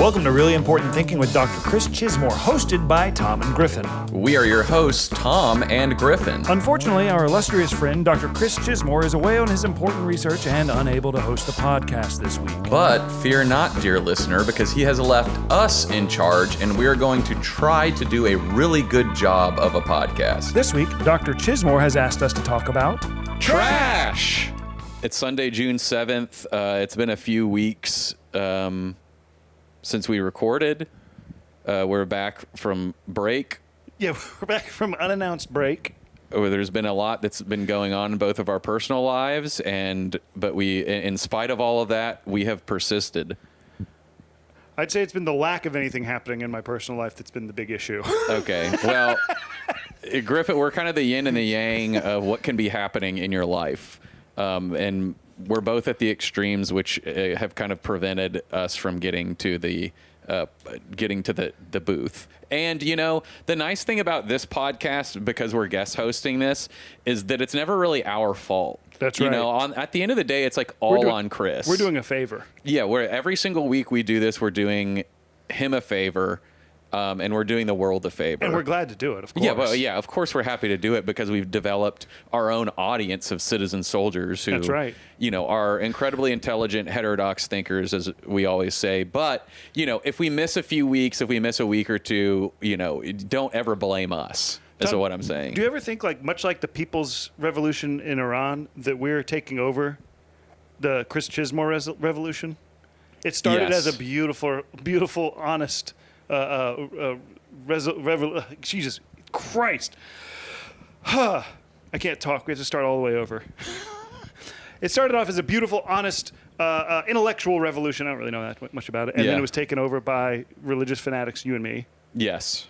Welcome to Really Important Thinking with Dr. Chris Chismore, hosted by Tom and Griffin. We are your hosts, Tom and Griffin. Unfortunately, our illustrious friend, Dr. Chris Chismore, is away on his important research and unable to host the podcast this week. But fear not, dear listener, because he has left us in charge, and we are going to try to do a really good job of a podcast. This week, Dr. Chismore has asked us to talk about trash! It's Sunday, June 7th. It's been a few weeks since we recorded. We're back from break. Yeah, we're back from unannounced break. There's been a lot that's been going on in both of our personal lives, but we, in spite of all of that, we have persisted. I'd say it's been the lack of anything happening in my personal life that's been the big issue. Okay, well, Griffin, we're kind of the yin and the yang of what can be hooning in your life. And we're both at the extremes, which have kind of prevented us from getting to the booth. And, you know, the nice thing about this podcast, because we're guest hosting this, is that it's never really our fault. That's right. You know, at the end of the day, it's like all on Chris. We're doing a favor. Yeah, every single week we do this, we're doing him a favor. And we're doing the world a favor. And we're glad to do it, of course. Yeah, well, of course we're happy to do it because we've developed our own audience of citizen soldiers who, that's right, you know, are incredibly intelligent, heterodox thinkers, as we always say. But, you know, if we miss a few weeks, if we miss a week or two, you know, don't ever blame us. That's what I'm saying. Do you ever think, like, much like the People's Revolution in Iran, that we're taking over the Chris Chismore revolution? It started as a beautiful, honest... Jesus Christ. I can't talk. We have to start all the way over. It started off as a beautiful, honest, intellectual revolution. I don't really know that much about it. And then it was taken over by religious fanatics, you and me. Yes.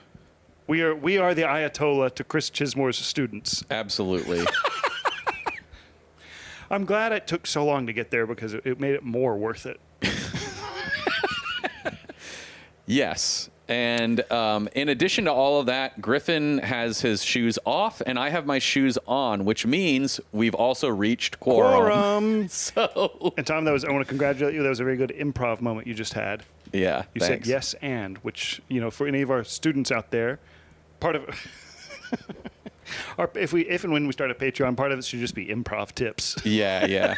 We are the Ayatollah to Chris Chismore's students. Absolutely. I'm glad it took so long to get there because it made it more worth it. Yes. And in addition to all of that, Griffin has his shoes off and I have my shoes on, which means we've also reached quorum. So, and Tom, I want to congratulate you. That was a very good improv moment you just had. Yeah. You said yes and, which, you know, for any of our students out there, part of if and when we start a Patreon, part of it should just be improv tips. Yeah.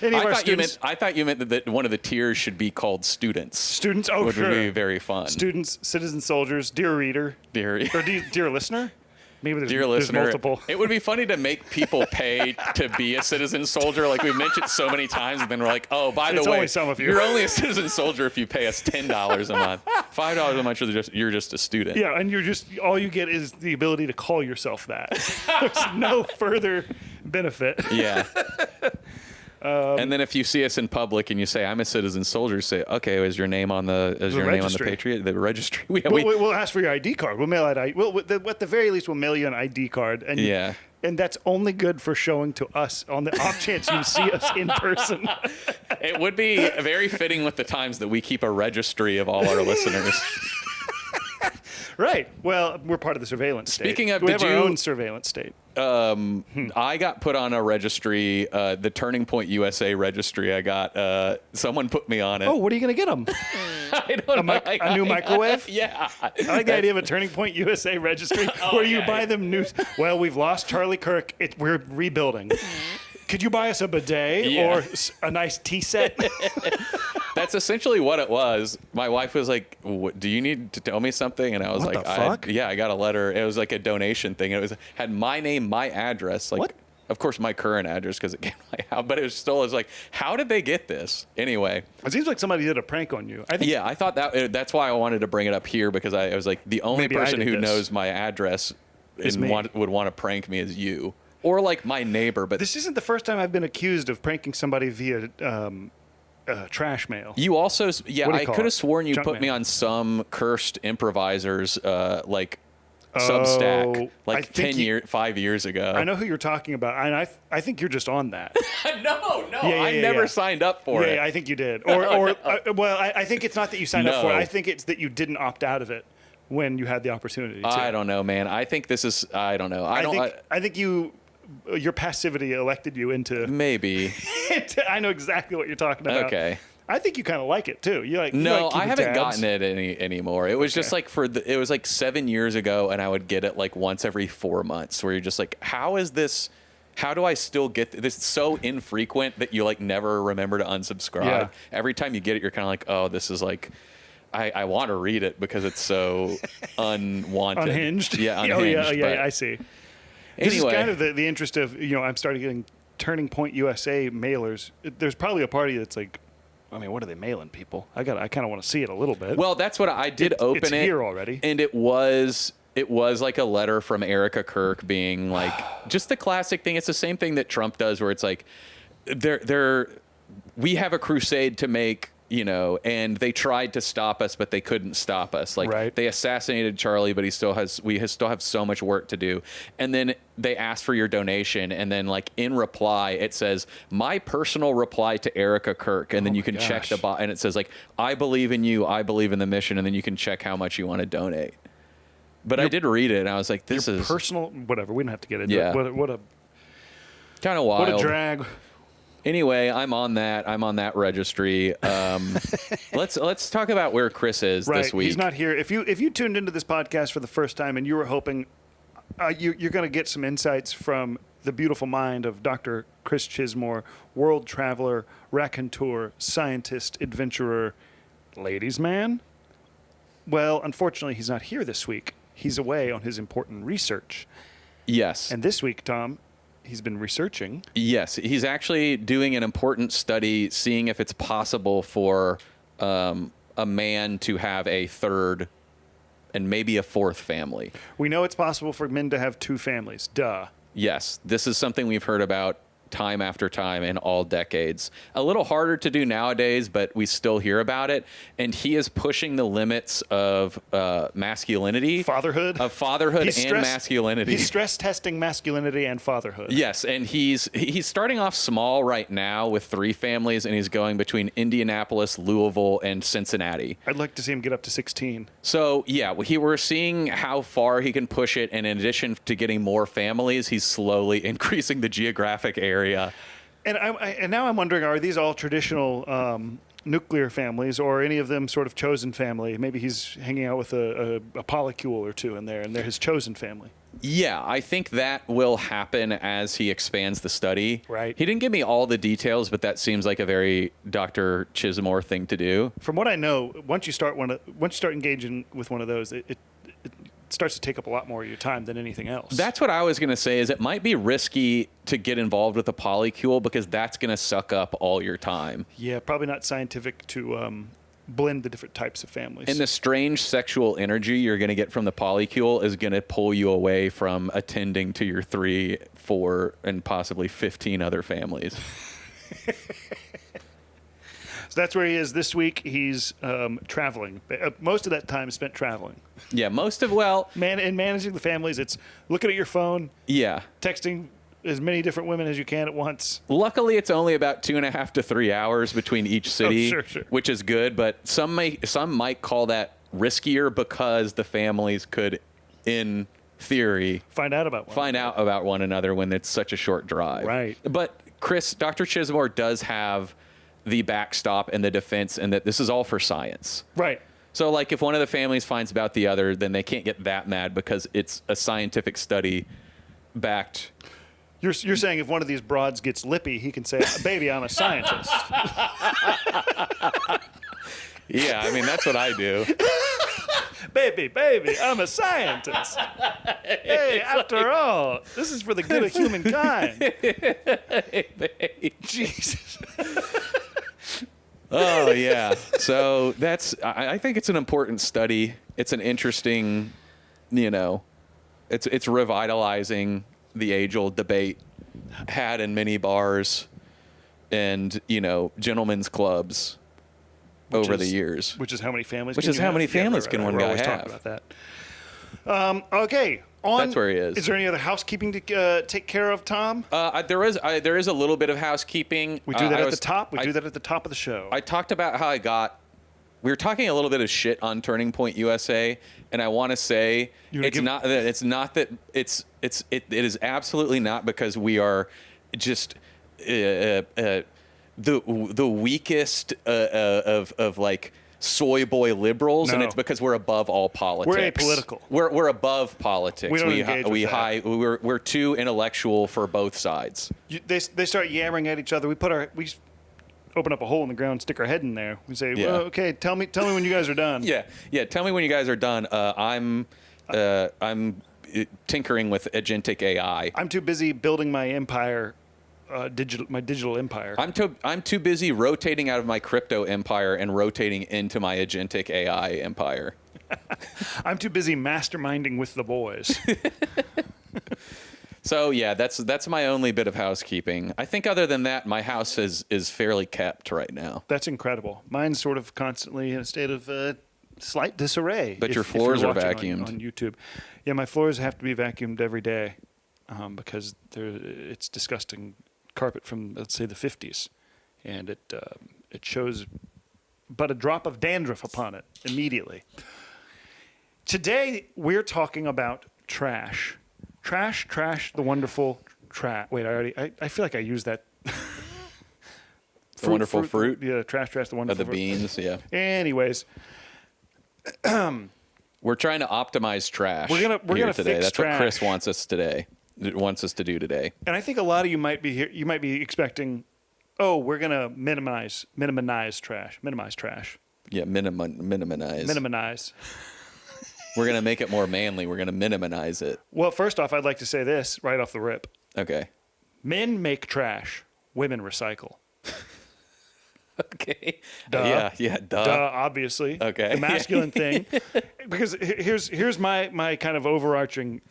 I thought you meant that one of the tiers should be called students. Students, which sure. would be very fun. Students, citizen soldiers, dear reader, or dear listener. Maybe there's multiple. It would be funny to make people pay to be a citizen soldier. Like we've mentioned so many times, and then we're like, oh, by the way, only some of you. You're only a citizen soldier if you pay us $10 a month. $5 a month, you're just a student. Yeah, and all you get is the ability to call yourself that. There's no further benefit. Yeah. And then if you see us in public and you say, I'm a citizen soldier, say, okay, is your name on the Patriot, the registry? We'll ask for your ID card. We'll mail it out. At the very least, we'll mail you an ID card. And and that's only good for showing to us on the off chance you see us in person. It would be very fitting with the times that we keep a registry of all our listeners. Right. Well, we're part of the surveillance state. Speaking of, we have our own surveillance state. I got put on a registry, the Turning Point USA registry. Someone put me on it. Oh, what are you going to get them? I don't know. A new microwave? Yeah. I like the idea of a Turning Point USA registry where you buy them news. Well, we've lost Charlie Kirk. We're rebuilding. Could you buy us a bidet or a nice tea set? That's essentially what it was. My wife was like, do you need to tell me something? And I was what like, the fuck? I got a letter. It was like a donation thing. It had my name, my address. Like, what? Of course, my current address because it came to my house. But it was like, how did they get this? Anyway. It seems like somebody did a prank on you. I thought that's why I wanted to bring it up here because I was like, the only person who knows my address would want to prank me is you. Or like my neighbor. But this isn't the first time I've been accused of pranking somebody via trash mail. You also, I could have sworn you put me mail. on some cursed improvisers Substack like 5 years ago. I know who you're talking about, and I think you're just on that. No, I never signed up for it. Yeah, I think you did. I think it's not that you signed up for it. I think it's that you didn't opt out of it when you had the opportunity to. I don't know, man. I think this is, I don't know. I think your passivity elected you into. Maybe. I know exactly what you're talking about. Okay. I think you kind of like it too. You like No, keeping I haven't tabs. gotten it anymore. It was just like it was like 7 years ago, and I would get it like once every 4 months. Where you're just like, how is this? How do I still get this? It's so infrequent that you like never remember to unsubscribe. Yeah. Every time you get it, you're kind of like, oh, this is like, I want to read it because it's so unwanted. Unhinged. Yeah, Oh unhinged. yeah, but I see. This is anyway, kind of the interest of, I'm starting getting Turning Point USA mailers. There's probably a party that's like, I mean, what are they mailing people? I kind of want to see it a little bit. well, that's what I did. Open it's it here already. and it was like a letter from Erica Kirk being like just the classic thing. It's the same thing that Trump does, where it's like we have a crusade to make, and they tried to stop us, but they couldn't stop us. Like Right. they assassinated Charlie, but we still have so much work to do. And then they ask for your donation, and then like in reply it says my personal reply to Erica Kirk, and then you can check the and it says like, I believe in you, I believe in the mission, and then you can check how much you want to donate. But I did read it, and I was like, this is personal, whatever. We don't have to get into Yeah. it. What a kind of wild. what a drag. Anyway, I'm on that registry. Let's talk about where Chris is Right, this week. he's not here. If you tuned into this podcast for the first time and you were hoping you're going to get some insights from the beautiful mind of Dr. Chris Chismore, world traveler, raconteur, scientist, adventurer, ladies' man. Well, unfortunately, he's not here this week. He's away on his important research. Yes. And this week, Tom, he's been researching. Yes, he's actually doing an important study, seeing if it's possible for a man to have a third and maybe a fourth family. We know it's possible for men to have two families. Duh. Yes, this is something we've heard about time after time in all decades. A little harder to do nowadays, but we still hear about it. And he is pushing the limits of masculinity. Fatherhood. Of fatherhood and masculinity. He's stress testing masculinity and fatherhood. Yes, and he's starting off small right now with 3 families, and he's going between Indianapolis, Louisville, and Cincinnati. I'd like to see him get up to 16. So, yeah, we're seeing how far he can push it, and in addition to getting more families, he's slowly increasing the geographic area. And now I'm wondering, are these all traditional nuclear families, or any of them sort of chosen family? Maybe he's hanging out with a polycule or two in there, and they're his chosen family. Yeah, I think that will happen as he expands the study. Right. He didn't give me all the details, but that seems like a very Dr. Chismore thing to do. From what I know, once you start engaging with one of those, it starts to take up a lot more of your time than anything else. That's what I was going to say, is it might be risky to get involved with a polycule because that's going to suck up all your time. Yeah, probably not scientific to blend the different types of families. And the strange sexual energy you're going to get from the polycule is going to pull you away from attending to your 3, 4, and possibly 15 other families. So that's where he is this week. He's traveling. Most of that time is spent traveling. Yeah, in Managing the families, it's looking at your phone, yeah. texting as many different women as you can at once. Luckily, it's only about 2.5 to 3 hours between each city, sure. which is good. But some might call that riskier because the families could, in theory, Find out about one another when it's such a short drive. Right. But Dr. Chismore does have the backstop and the defense, and that this is all for science. Right. So, like, if one of the families finds about the other, then they can't get that mad because it's a scientific study backed. You're saying if one of these broads gets lippy, he can say, "Baby, I'm a scientist." Yeah, I mean, that's what I do. baby, I'm a scientist. Hey, after all, this is for the good of humankind. Jesus. Oh, yeah. So I think it's an important study. It's an interesting, it's revitalizing the age-old debate had in many bars and, gentlemen's clubs over the years. Which is how many families can one guy always have? Talk about that. Okay. That's where he is. Is there any other housekeeping to take care of, Tom? There is a little bit of housekeeping. We do that at the top. We do that at the top of the show. I talked about how we were talking a little bit of shit on Turning Point USA, and I want to say it is absolutely not because we are just the weakest of like soy boy liberals, and No. it's because we're above all politics. We're apolitical. We're above politics. We don't engage with that. We're too intellectual for both sides. They start yammering at each other. We open up a hole in the ground, stick our head in there. We say, Yeah. well, okay, tell me when you guys are done. Yeah. Tell me when you guys are done. I'm tinkering with agentic AI. I'm too busy building my empire, my digital empire. I'm too busy rotating out of my crypto empire and rotating into my agentic AI empire. I'm too busy masterminding with the boys. So yeah, that's my only bit of housekeeping. I think other than that, my house is fairly kept right now. That's incredible. Mine's sort of constantly in a state of slight disarray. But your if you're floors are watching vacuumed on YouTube. Yeah, my floors have to be vacuumed every day because it's disgusting carpet from, let's say, the 50s, and it shows but a drop of dandruff upon it immediately. Today we're talking about trash. Trash, the wonderful trash. Wait, I feel like I used that. The wonderful fruit. Yeah, trash, the wonderful Of the beans, yeah. Anyways, We're trying to optimize trash. We're gonna today. fix That's what Chris trash. wants us to do today. and I think a lot of you might be here. You might be expecting, oh, we're gonna minimize trash. Yeah, minimize. Minimize. We're gonna make it more manly. We're gonna minimize it. Well, first off, I'd like to say this right off the rip: Okay. men make trash, women recycle. Okay. Duh. Yeah. Duh. Duh, obviously. Okay. The masculine thing. Because here's my kind of overarching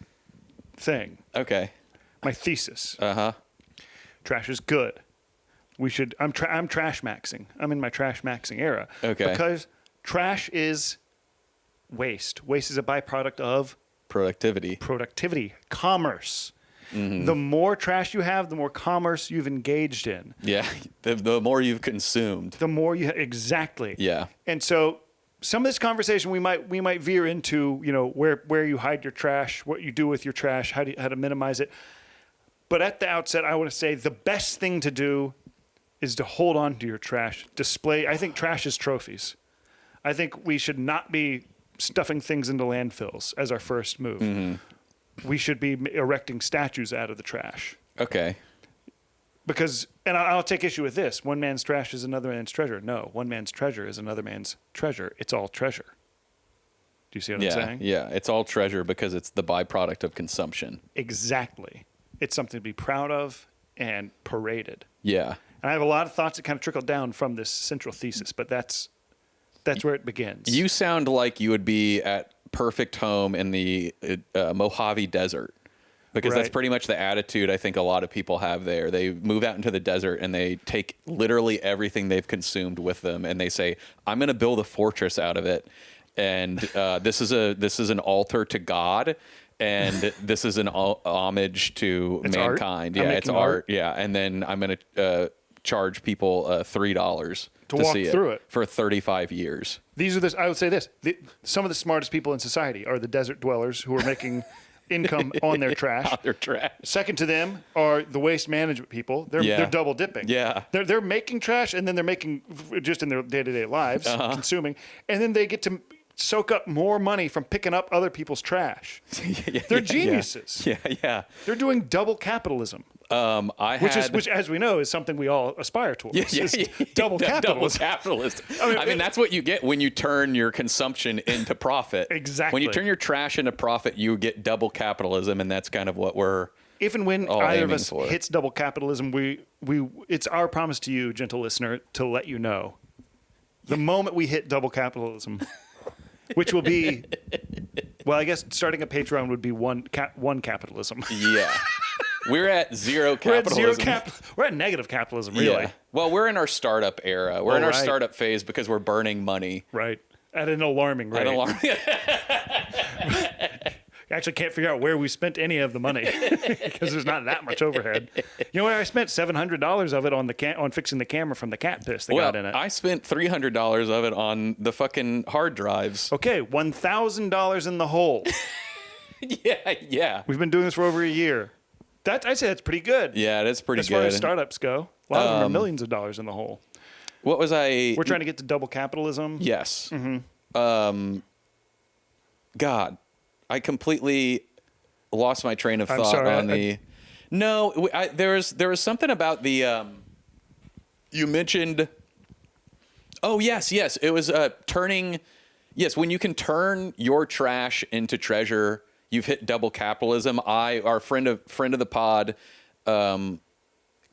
thing. Okay. My thesis. Uh-huh. Trash is good. I'm trash maxing. I'm in my trash maxing era. Okay. Because trash is waste. Waste is a byproduct of Productivity. commerce. Mm-hmm. The more trash you have, the more commerce you've engaged in. Yeah. The more you've consumed. The more you exactly. Yeah. And so some of this conversation we might veer into, where you hide your trash, what you do with your trash, how to minimize it. But at the outset, I want to say the best thing to do is to hold on to your trash. I think trash is trophies. I think we should not be stuffing things into landfills as our first move. Mm-hmm. We should be erecting statues out of the trash. Okay. Because, and I'll take issue with this, one man's trash is another man's treasure. No, one man's treasure is another man's treasure. It's all treasure. Do you see what I'm saying? Yeah. It's all treasure because it's the byproduct of consumption. Exactly. It's something to be proud of and paraded. Yeah. And I have a lot of thoughts that kind of trickle down from this central thesis, but that's where it begins. You sound like you would be at perfect home in the Mojave Desert. Because that's Right. pretty much the attitude I think a lot of people have there. They move out into the desert and they take literally everything they've consumed with them, and they say, "I'm going to build a fortress out of it, and this is an altar to God, and this is an homage to It's art? mankind. I'm Yeah, it's making art? Yeah, and then I'm going to charge people $3 To walk see through it. for 35 years. I would say this. Some of the smartest people in society are the desert dwellers who are making income on their trash. On their trash. Second to them are the waste management people. They're double dipping. Yeah. They're making trash, and then they're making just in their day-to-day lives, Uh-huh. consuming, and then they get to soak up more money from picking up other people's trash. They're geniuses. Yeah. They're doing double capitalism, which as we know is something we all aspire towards. Is double capitalism. Double capitalism. I mean, That's what you get when you turn your consumption into profit. Exactly. When you turn your trash into profit, you get double capitalism, and that's kind of what we're If and when all either of aiming us for. hits double capitalism, it's our promise to you, gentle listener, to let you know the moment we hit double capitalism, which will be, well, I guess starting a Patreon would be one capitalism. Yeah. We're at zero We're at capitalism. we're at negative capitalism, really. Yeah. Well, we're in our startup era. We're in our right. startup phase because we're burning money. Right. At an alarming rate. I actually can't figure out where we spent any of the money because there's not that much overhead. You know what? I spent $700 of it on fixing the camera from the cat piss that got in it. I spent $300 of it on the fucking hard drives. Okay, $1,000 in the hole. Yeah. We've been doing this for over a year. I'd say that's pretty good. Yeah, it is pretty as good. far as startups go. A lot of them are millions of dollars in the hole. What was I? We're trying to get to double capitalism. Yes. God, I completely lost my train of thought sorry, on the. No, there was something about the. You mentioned. Oh yes, it was turning. Yes, when you can turn your trash into treasure, you've hit double capitalism. Our friend of the pod,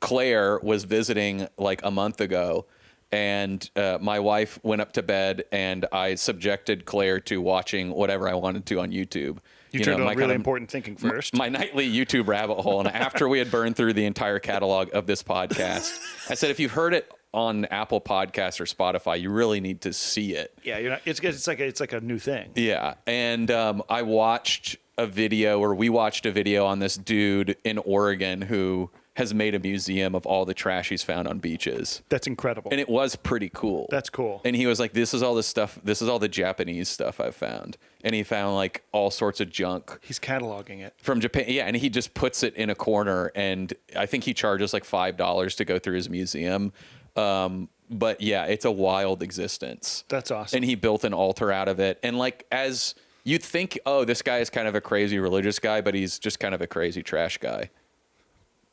Claire, was visiting like a month ago, and my wife went up to bed, and I subjected Claire to watching whatever I wanted to on YouTube. You turned on really important thinking first. My nightly YouTube rabbit hole, and after we had burned through the entire catalog of this podcast, I said, if you've heard it on Apple Podcasts or Spotify, you really need to see it. Yeah, you're not. It's like a new thing. Yeah, and we watched a video on this dude in Oregon who has made a museum of all the trash he's found on beaches. That's incredible. And it was pretty cool. That's cool. And he was like, this is all the stuff, this is all the Japanese stuff I've found. And he found like all sorts of junk. He's cataloging it. From Japan. Yeah, and he just puts it in a corner, and I think he charges like $5 to go through his museum. But yeah, it's a wild existence. That's awesome. And he built an altar out of it. And like, as you'd think, oh, this guy is kind of a crazy religious guy, but he's just kind of a crazy trash guy.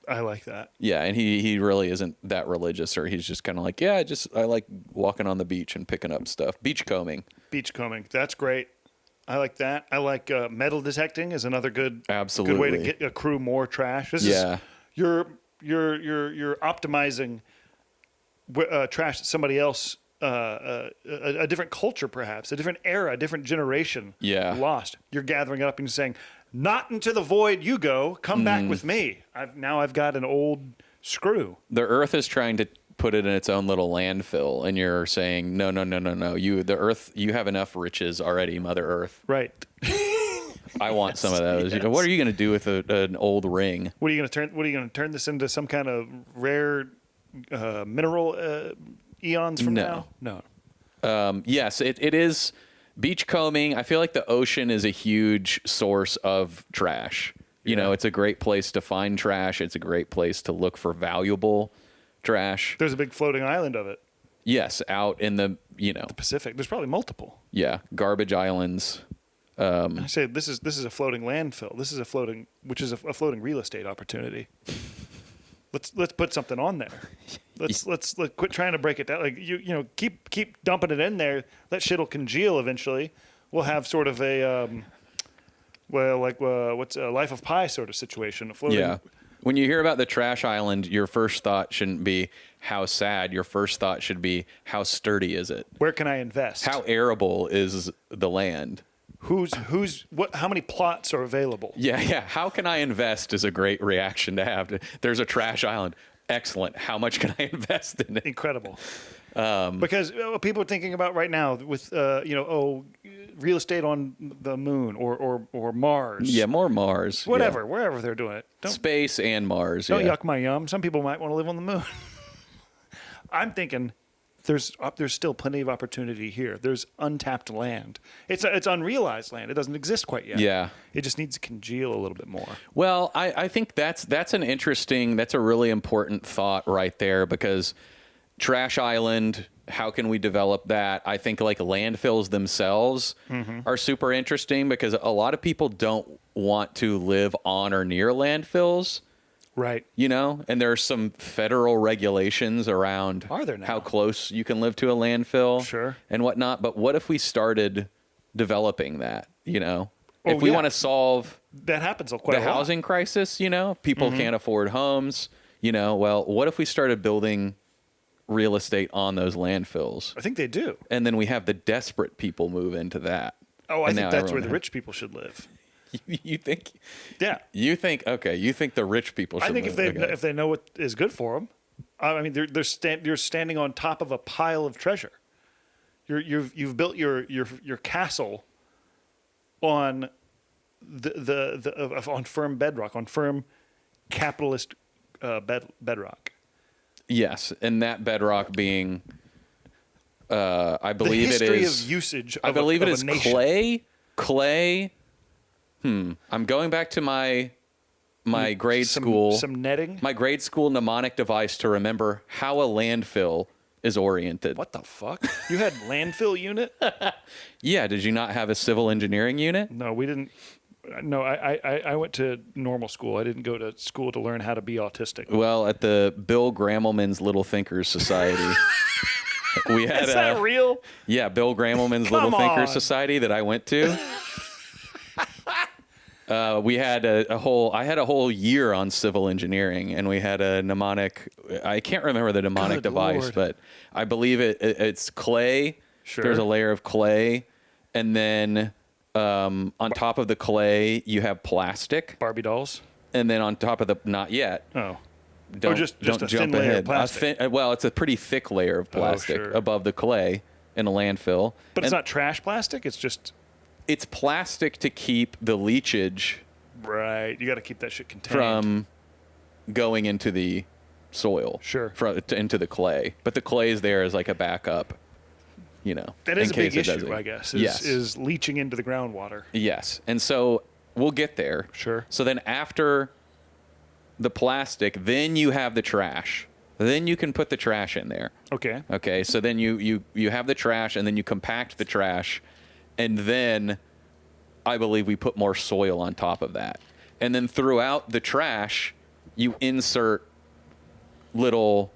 I like that. Yeah, and he really isn't that religious, or he's just kind of like, yeah, I like walking on the beach and picking up stuff. Beachcombing. That's great. I like that. I like metal detecting is another good Absolutely. good way to accrue more trash. This is you're optimizing trash that somebody else, a different culture perhaps, a different era, a different generation lost. You're gathering it up and you're saying, not into the void you go, come back with me. I've got an old screw. The earth is trying to put it in its own little landfill, and you're saying, no. The earth, you have enough riches already, Mother Earth. Right. I want some of those. Yes. What are you going to do with an old ring? What are you going to turn this into some kind of rare mineral eons from now? No. Yes, it is. Beachcombing, I feel like the ocean is a huge source of trash. You know, it's a great place to find trash. It's a great place to look for valuable trash. There's a big floating island of it. Yes, out in the Pacific. There's probably multiple. Yeah, garbage islands. I say this is a floating landfill. This is a floating real estate opportunity. Let's put something on there. Let's quit trying to break it down. Like keep dumping it in there. That shit'll congeal eventually. We'll have sort of a what's a Life of Pi sort of situation. Yeah. When you hear about the trash island, your first thought shouldn't be how sad. Your first thought should be how sturdy is it? Where can I invest? How arable is the land? How many plots are available? Yeah. How can I invest is a great reaction to have. There's a trash island. Excellent. How much can I invest in it? Incredible. Because people are thinking about right now with real estate on the moon or Mars. Yeah, more Mars. Whatever, wherever they're doing it. Space and Mars. Don't yuck my yum. Some people might want to live on the moon. I'm thinking there's still plenty of opportunity here. There's untapped land. It's unrealized land. It doesn't exist quite yet. Yeah. It just needs to congeal a little bit more. Well, I think that's a really important thought right there, because trash island, how can we develop that? I think like landfills themselves are super interesting, because a lot of people don't want to live on or near landfills. Right. And there are some federal regulations around how close you can live to a landfill and whatnot. But what if we started developing that, if we want to solve that happens quite the housing crisis, people can't afford homes, well, what if we started building real estate on those landfills? I think they do. And then we have the desperate people move into that. Oh, I think that's where the rich people should live. You think? Yeah. You think the rich people should I think move. if they know what is good for them. I mean, you're standing on top of a pile of treasure. You've built your castle on on firm bedrock, on firm capitalist bedrock. Yes, and that bedrock being, I believe it is. The history of usage. I believe it is clay. I'm going back to my my grade school. Some netting. My grade school mnemonic device to remember how a landfill is oriented. What the fuck? You had landfill unit? Yeah, did you not have a civil engineering unit? No, we didn't. No, I went to normal school. I didn't go to school to learn how to be autistic. Well, at the Bill Gramelman's Little Thinkers Society, we had Is that real? Yeah, Bill Gramelman's Little Thinkers Society that I went to. We had I had a whole year on civil engineering, and we had a mnemonic. I can't remember the mnemonic Good device, Lord. but I believe it's clay. Sure. There's a layer of clay, and then on top of the clay you have plastic, Barbie dolls? and then on top of the not yet. Oh. Don't, just don't a jump thin layer ahead. of plastic. Well, it's a pretty thick layer of plastic sure. above the clay in a landfill. But it's And not trash plastic? It's just... It's plastic to keep the leachage Right. You got to keep that shit contained. from going into the soil. Sure. Into the clay. But the clay is there as like a backup, you know. That is in a big case it issue, doesn't. I guess, Yes. is leaching into the groundwater. Yes. And so we'll get there. Sure. So then after the plastic, then you have the trash. Then you can put the trash in there. Okay. Okay. So then you have the trash, and then you compact the trash, and then I believe we put more soil on top of that. And then throughout the trash, you insert little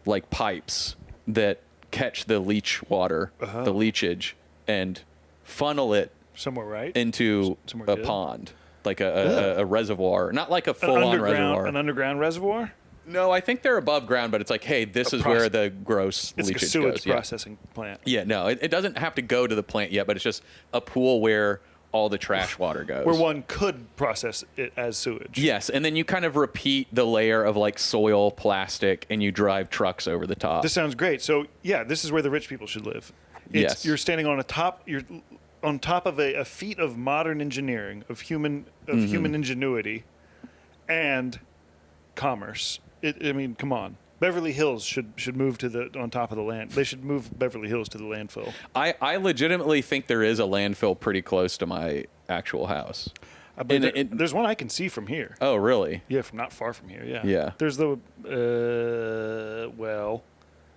like pipes that catch the leach water, the leachage, and funnel it Somewhere right? into Somewhere a good. pond, like a reservoir, not like a full-on reservoir. An underground reservoir? No, I think they're above ground, but it's like, hey, this is where the gross It's like leachage a sewage goes. Yeah. processing plant. Yeah, no, it doesn't have to go to the plant yet, but it's just a pool where all the trash water goes. Where one could process it as sewage. Yes, and then you kind of repeat the layer of like soil, plastic, and you drive trucks over the top. This sounds great. So, yeah, this is where the rich people should live. Yes. You're standing on you're on top of a feat of modern engineering, of human ingenuity and commerce. I mean, come on. Beverly Hills should move on top of the land. They should move Beverly Hills to the landfill. I legitimately think there is a landfill pretty close to my actual house. But there's one I can see from here. Oh, really? Yeah, from not far from here. Yeah. Yeah. There's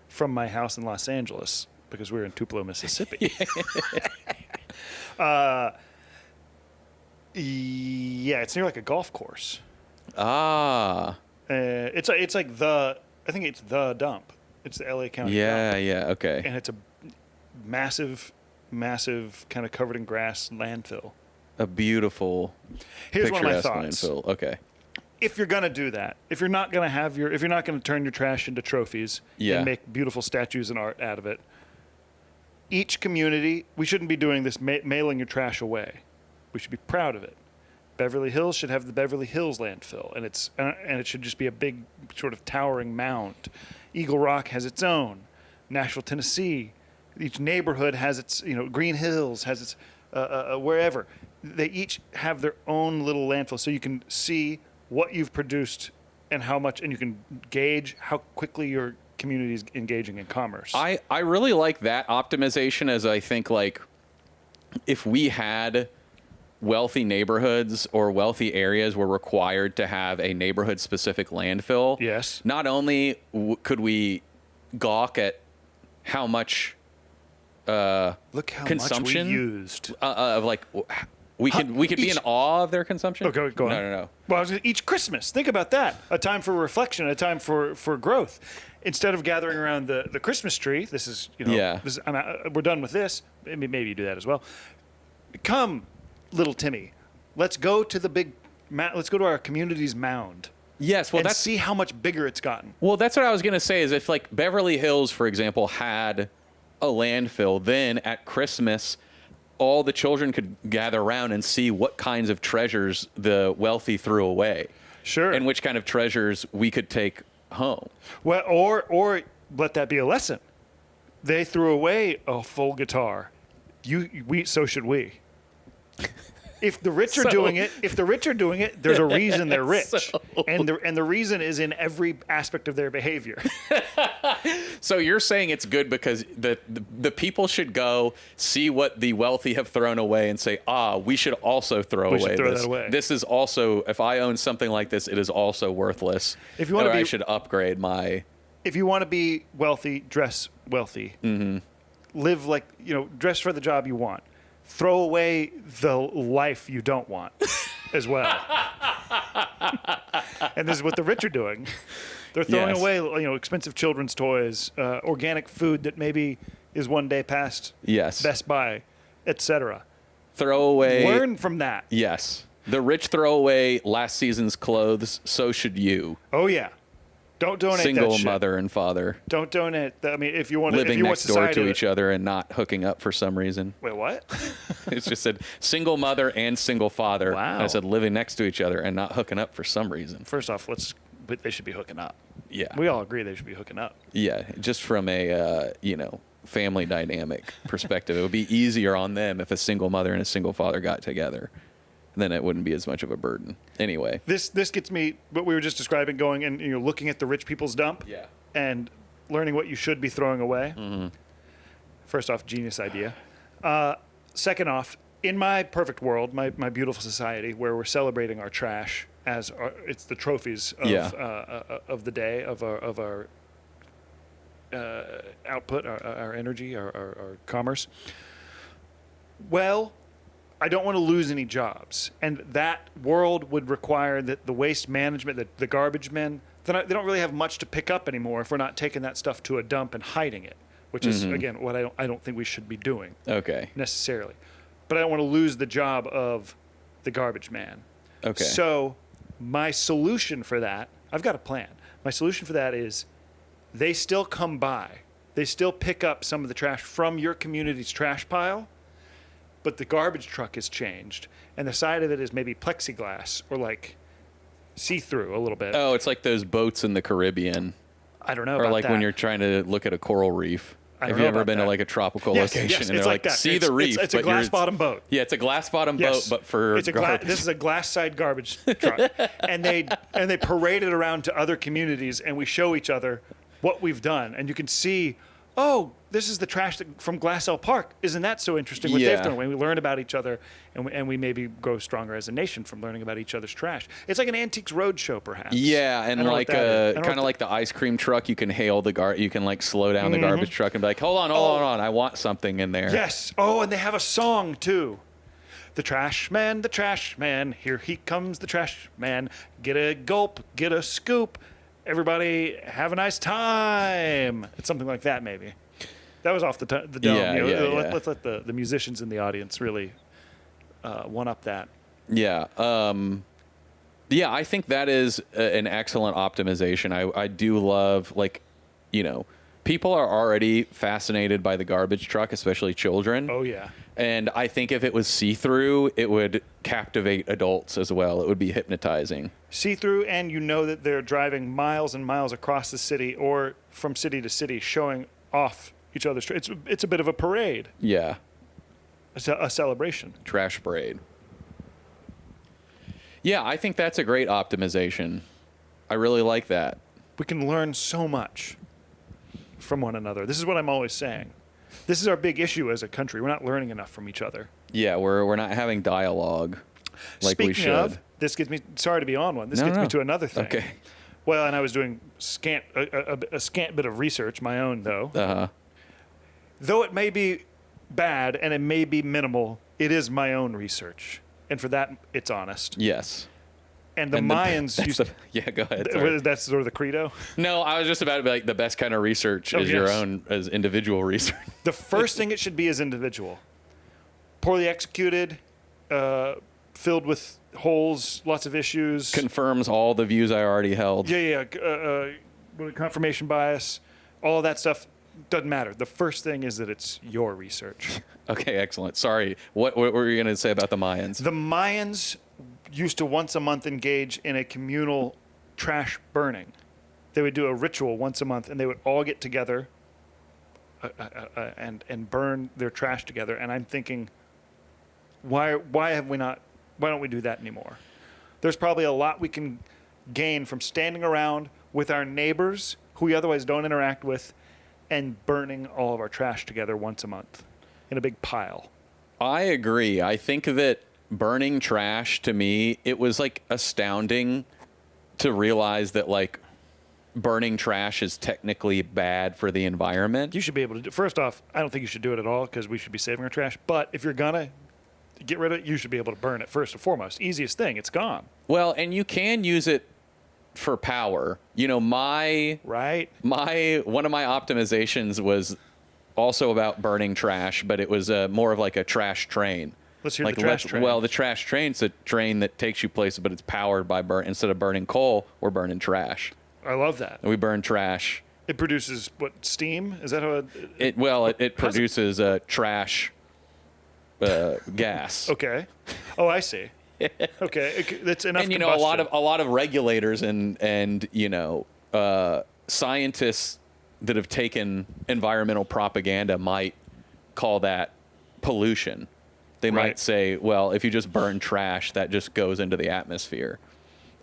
from my house in Los Angeles, because we're in Tupelo, Mississippi. Yeah, it's near like a golf course. Ah. It's like I think it's the dump. It's the LA County Yeah, dump. yeah, okay. And it's a massive kind of covered in grass landfill. A beautiful Here's one of my picturesque thoughts. landfill. Okay. If you're gonna do that, if you're not gonna turn your trash into trophies Yeah. and make beautiful statues and art out of it, each community, we shouldn't be doing this mailing your trash away. We should be proud of it. Beverly Hills should have the Beverly Hills landfill, and it should just be a big sort of towering mound. Eagle Rock has its own. Nashville, Tennessee, each neighborhood has its, Green Hills has its, wherever. They each have their own little landfill, so you can see what you've produced and how much, and you can gauge how quickly your community is engaging in commerce. I really like that optimization, as I think like if we had wealthy neighborhoods or wealthy areas were required to have a neighborhood specific landfill. Yes. Not only could we gawk at how much Look how consumption much we used. of like we could be in awe of their consumption. Okay, go on. No. Well, each Christmas, think about that. A time for reflection, a time for growth. Instead of gathering around the Christmas tree, this is, Yeah. we're done with this. Maybe you do that as well. Come, little Timmy, let's go to let's go to our community's mound. Yes, well and that's see how much bigger it's gotten. Well, that's what I was going to say is if like Beverly Hills, for example, had a landfill, then at Christmas, all the children could gather around and see what kinds of treasures the wealthy threw away. Sure. And which kind of treasures we could take home. Well, or let that be a lesson. They threw away a full guitar. So should we. If the rich are doing it, there's a reason they're rich, and the reason is in every aspect of their behavior. So you're saying it's good because the people should go see what the wealthy have thrown away and say, we should also throw away this. That away. This is also, if I own something like this, it is also worthless. If you want to I should upgrade my. If you want to be wealthy, dress wealthy. Mm-hmm. Live like, dress for the job you want. Throw away the life you don't want as well. And this is what the rich are doing. They're throwing away, expensive children's toys, organic food that maybe is one day past Best Buy, etc. Throw away. Learn from that. Yes. The rich throw away last season's clothes. So should you. Oh, yeah. Don't donate Single that shit. mother and father. Don't donate. I mean, if you want to living next door to each other and not hooking up for some reason. Wait, what? It's just said single mother and single father. Wow. And I said living next to each other and not hooking up for some reason. First off, but they should be hooking up. Yeah. We all agree they should be hooking up. Yeah, just from a family dynamic perspective, it would be easier on them if a single mother and a single father got together. Then it wouldn't be as much of a burden. Anyway, this gets me what we were just describing, going and looking at the rich people's dump, and learning what you should be throwing away. Mm-hmm. First off, genius idea. Second off, in my perfect world, my beautiful society where we're celebrating our trash as it's the trophies of the day of our output, our energy, our commerce. Well, I don't want to lose any jobs, and that world would require that the waste management, the garbage men, they don't really have much to pick up anymore if we're not taking that stuff to a dump and hiding it, which is again what I don't think we should be doing. Okay. Necessarily, but I don't want to lose the job of the garbage man. Okay. So my solution for that, I've got a plan. My solution for that is they still come by, they still pick up some of the trash from your community's trash pile. But the garbage truck has changed, and the side of it is maybe plexiglass or like see-through a little bit. Oh, it's like those boats in the Caribbean. I don't know or about like that. when you're trying to look at a coral reef. Have you ever been to like a tropical location and they're like, that. see the reef? It's a glass bottom boat. Yeah, it's a glass bottom boat, but for garbage. This is a glass side garbage truck, and they parade it around to other communities, and we show each other what we've done, and you can see. Oh, this is the trash from Glassell Park. Isn't that so interesting what they've done? When we learn about each other, and we maybe grow stronger as a nation from learning about each other's trash. It's like an antiques roadshow, perhaps. Yeah, and like kind of like the ice cream truck, you can hail you can like slow down the garbage truck and be like, hold on, I want something in there. Yes. Oh, and they have a song too. The trash man, here he comes, the trash man. Get a gulp, get a scoop. Everybody have a nice time. It's something like that, maybe. That was off the dome. Let's let the musicians in the audience really one up that. Yeah. I think that is an excellent optimization. I do love, people are already fascinated by the garbage truck, especially children. Oh, yeah. And I think if it was see-through, it would captivate adults as well. It would be hypnotizing. See-through, and that they're driving miles and miles across the city or from city to city, showing off each other's. It's a bit of a parade. Yeah. A celebration. Trash parade. Yeah, I think that's a great optimization. I really like that. We can learn so much from one another. This is what I'm always saying. This is our big issue as a country. We're not learning enough from each other. Yeah, we're not having dialogue like Speaking we should. of, this gets me. Sorry to be on one. This gets me to another thing. Okay. Well, and I was doing a scant bit of research, my own though. Uh-huh. Though it may be bad and it may be minimal, it is my own research, and for that, it's honest. Yes. And the Mayans used to. Yeah, go ahead. Sorry. That's sort of the credo. No, I was just about to be like, the best kind of research is your own as individual research. The first thing it should be is individual. Poorly executed, filled with holes, lots of issues. Confirms all the views I already held. Yeah. Confirmation bias, all of that stuff doesn't matter. The first thing is that it's your research. Okay, excellent. Sorry. What were you going to say about the Mayans? The Mayans used to once a month engage in a communal trash burning. They would do a ritual once a month, and they would all get together and burn their trash together. And I'm thinking, why have we not Why don't we do that anymore? There's probably a lot we can gain from standing around with our neighbors who we otherwise don't interact with and burning all of our trash together once a month in a big pile. I agree. I think that burning trash, to me, it was like astounding to realize that like burning trash is technically bad for the environment. You should be able to do. First off, I don't think you should do it at all because we should be saving our trash. But if you're gonna get rid of it, you should be able to burn it first and foremost. Easiest thing, it's gone. Well, and you can use it for power. You know, one of my optimizations was also about burning trash, but it was more of like a trash train. Let's hear the trash train. Well, the trash train's a train that takes you places, but it's powered by instead of burning coal, we're burning trash. I love that. And we burn trash. It produces what, steam? Is that how it produces trash gas. Okay. Oh, I see. Okay, that's enough. And you know, a lot of regulators and you know, scientists that have taken environmental propaganda might call that pollution. They might say, well, if you just burn trash, that just goes into the atmosphere.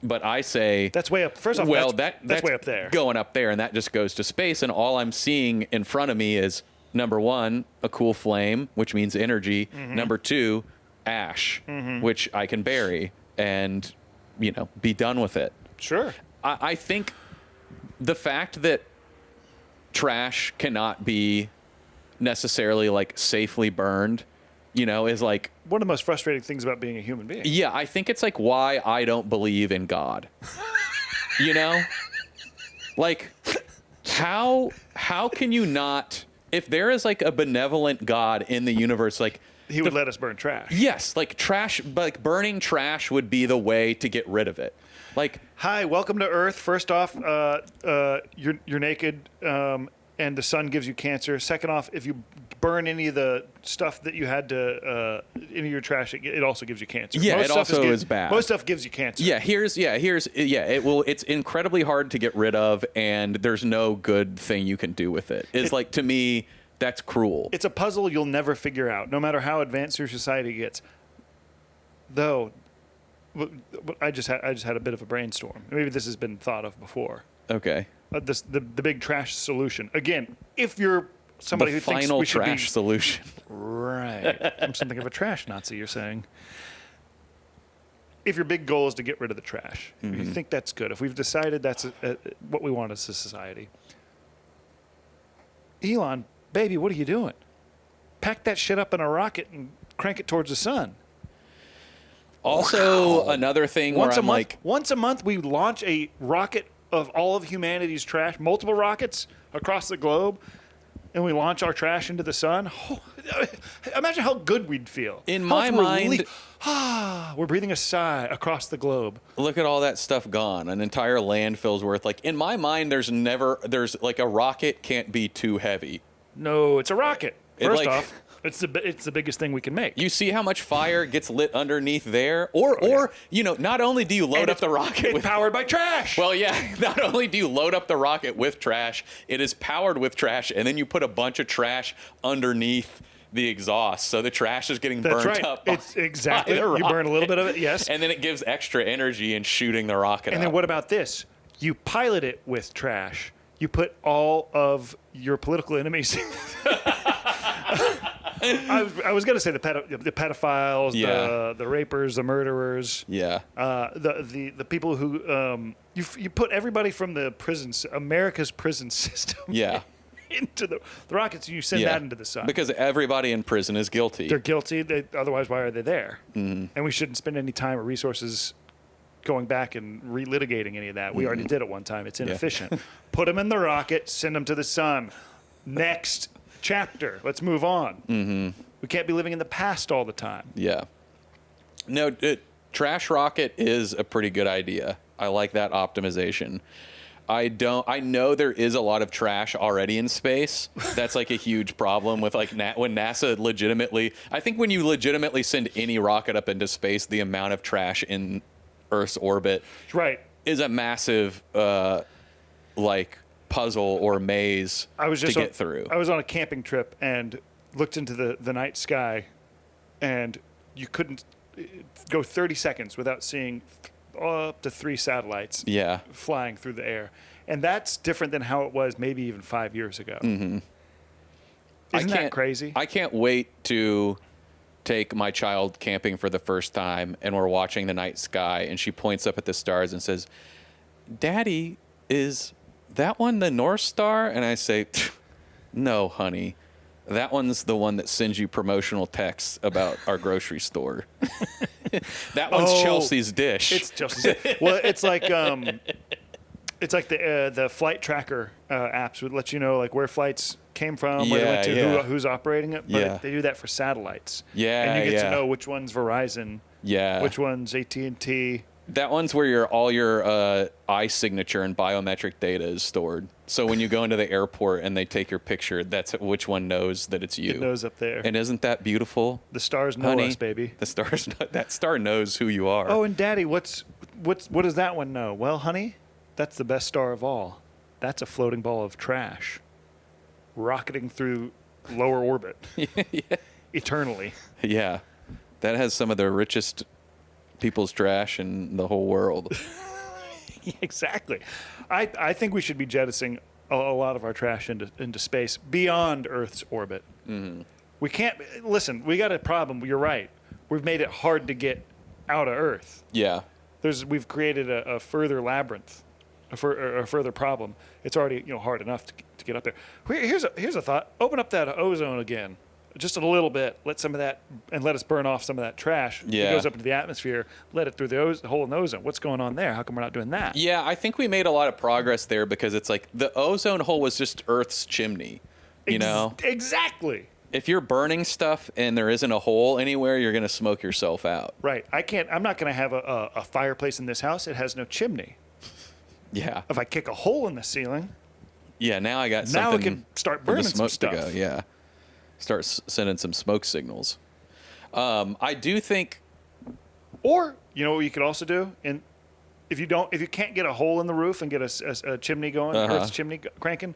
But I say that's way up. First off, well, that's way up there, going up there, and that just goes to space. And all I'm seeing in front of me is number one, a cool flame, which means energy. Mm-hmm. Number two, ash, which I can bury and, you know, be done with it. Sure. I think the fact that trash cannot be necessarily like safely burned, you know, is like one of the most frustrating things about being a human being. Yeah, I think it's like why I don't believe in God. You know? Like how can you not, if there is like a benevolent God in the universe, like he would let us burn trash. Yes, like trash, like burning trash would be the way to get rid of it. Like, hi, welcome to Earth. First off, you're naked, and the sun gives you cancer. Second off, if you burn any of the stuff that you had to into your trash, it also gives you cancer. Yeah, it also is bad. Most stuff gives you cancer. It's incredibly hard to get rid of, and there's no good thing you can do with it. It's like, to me, that's cruel. It's a puzzle you'll never figure out, no matter how advanced your society gets. Though, I just had a bit of a brainstorm. Maybe this has been thought of before. Okay. The big trash solution. Again, if you're somebody who thinks we should be... final trash solution. Right. I'm something of a trash Nazi, you're saying. If your big goal is to get rid of the trash, if you think that's good, if we've decided that's what we want as a society, Elon, baby, what are you doing? Pack that shit up in a rocket and crank it towards the sun. Also, another thing once a month we launch a rocket of all of humanity's trash, multiple rockets across the globe, and we launch our trash into the sun. Oh, imagine how good we'd feel. In my mind, we're breathing a sigh across the globe. Look at all that stuff gone. An entire landfill's worth. Like, in my mind, there's like a rocket can't be too heavy. No, it's a rocket. First off, it's the biggest thing we can make. You see how much fire gets lit underneath there? Or you know, not only do you load up the rocket it's powered by trash. Well, yeah, not only do you load up the rocket with trash, it is powered with trash, and then you put a bunch of trash underneath the exhaust, so the trash is getting burnt up. It's exactly. You burn a little bit of it, yes. And then it gives extra energy in shooting the rocket And then what about this? You pilot it with trash. You put all of your political enemies... I was going to say the pedophiles, the rapers, the murderers. Yeah. The people who you put everybody from the prisons, America's prison system. Yeah. Into the rockets, and you send that into the sun. Because everybody in prison is guilty. They're guilty. Otherwise, why are they there? Mm-hmm. And we shouldn't spend any time or resources going back and relitigating any of that. We already did it one time. It's inefficient. Yeah. Put them in the rocket, send them to the sun. Next chapter. Let's move on. Mm-hmm. We can't be living in the past all the time. Yeah. No, trash rocket is a pretty good idea. I like that optimization. I know there is a lot of trash already in space. That's like a huge problem with like when NASA legitimately, I think when you legitimately send any rocket up into space, the amount of trash in Earth's orbit is a massive like puzzle or maze to get through. I was on a camping trip and looked into the night sky, and you couldn't go 30 seconds without seeing up to 3 satellites Yeah. flying through the air. And that's different than how it was maybe even 5 years ago. Mm-hmm. Isn't that crazy? I can't wait to take my child camping for the first time, and we're watching the night sky, and she points up at the stars and says, "Daddy, is that one the North Star?" And I say, "No, honey. That one's the one that sends you promotional texts about our grocery store. That one's Chelsea's dish." It's Chelsea's dish. Well, it's like the flight tracker apps would let you know like where flights came from, where they went to, who's operating it. But they do that for satellites. Yeah, and you get to know which one's Verizon. Yeah, which one's AT&T. That one's where all your eye signature and biometric data is stored. So when you go into the airport and they take your picture, that's which one knows that it's you. It knows up there. And isn't that beautiful? The stars know us, baby. That star knows who you are. Oh, and Daddy, what does that one know? Well, honey, that's the best star of all. That's a floating ball of trash, rocketing through lower orbit, eternally. Yeah, that has some of the richest people's trash in the whole world. Exactly. I think we should be jettisoning a lot of our trash into space beyond Earth's orbit. Mm-hmm. We can't listen. We got a problem. You're right. We've made it hard to get out of Earth. Yeah. We've created a further labyrinth, a further problem. It's already hard enough to get up there. Here's a thought. Open up that ozone again. Just a little bit. Let some of that, and let us burn off some of that trash. Yeah. It goes up into the atmosphere. Let it through the hole in the ozone. What's going on there? How come we're not doing that? Yeah, I think we made a lot of progress there because it's like the ozone hole was just Earth's chimney. You know? Exactly. If you're burning stuff and there isn't a hole anywhere, you're going to smoke yourself out. Right. I'm not going to have a fireplace in this house. It has no chimney. Yeah. If I kick a hole in the ceiling. Yeah. Now I got something. Now we can start burning some stuff. To go. Yeah. Start sending some smoke signals. I do think, or you know what you could also do, and if you can't get a hole in the roof and get a chimney going, Earth's chimney cranking,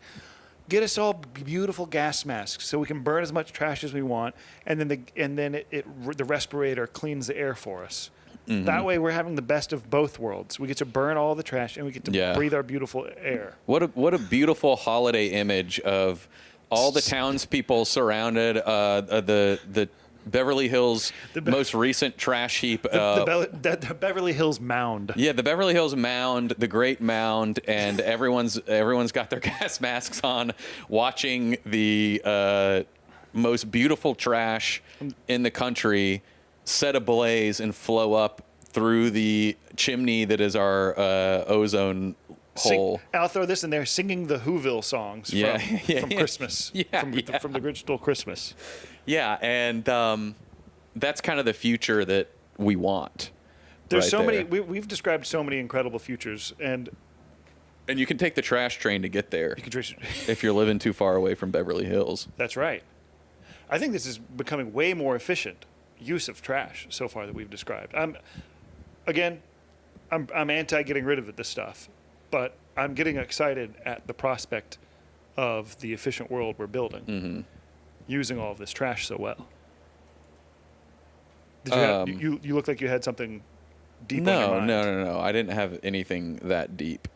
get us all beautiful gas masks so we can burn as much trash as we want, and then the respirator cleans the air for us. Mm-hmm. That way, we're having the best of both worlds. We get to burn all the trash, and we get to breathe our beautiful air. What a beautiful holiday image of all the townspeople surrounded the Beverly Hills most recent trash heap. The Beverly Hills Mound. Yeah, the Beverly Hills Mound, the Great Mound, and everyone's got their gas masks on, watching the most beautiful trash in the country set ablaze and flow up through the chimney that is our ozone hole. I'll throw this in there, singing the Whoville songs from Christmas. From the Grinch Stole Christmas. Yeah, and that's kind of the future that we want. There's so many. We've described so many incredible futures, and you can take the trash train to get there. You can if you're living too far away from Beverly Hills. That's right. I think this is becoming way more efficient use of trash so far that we've described. I'm anti getting rid of this stuff. But I'm getting excited at the prospect of the efficient world we're building, using all of this trash so well. Did you look like you had something deep on your mind? No. I didn't have anything that deep.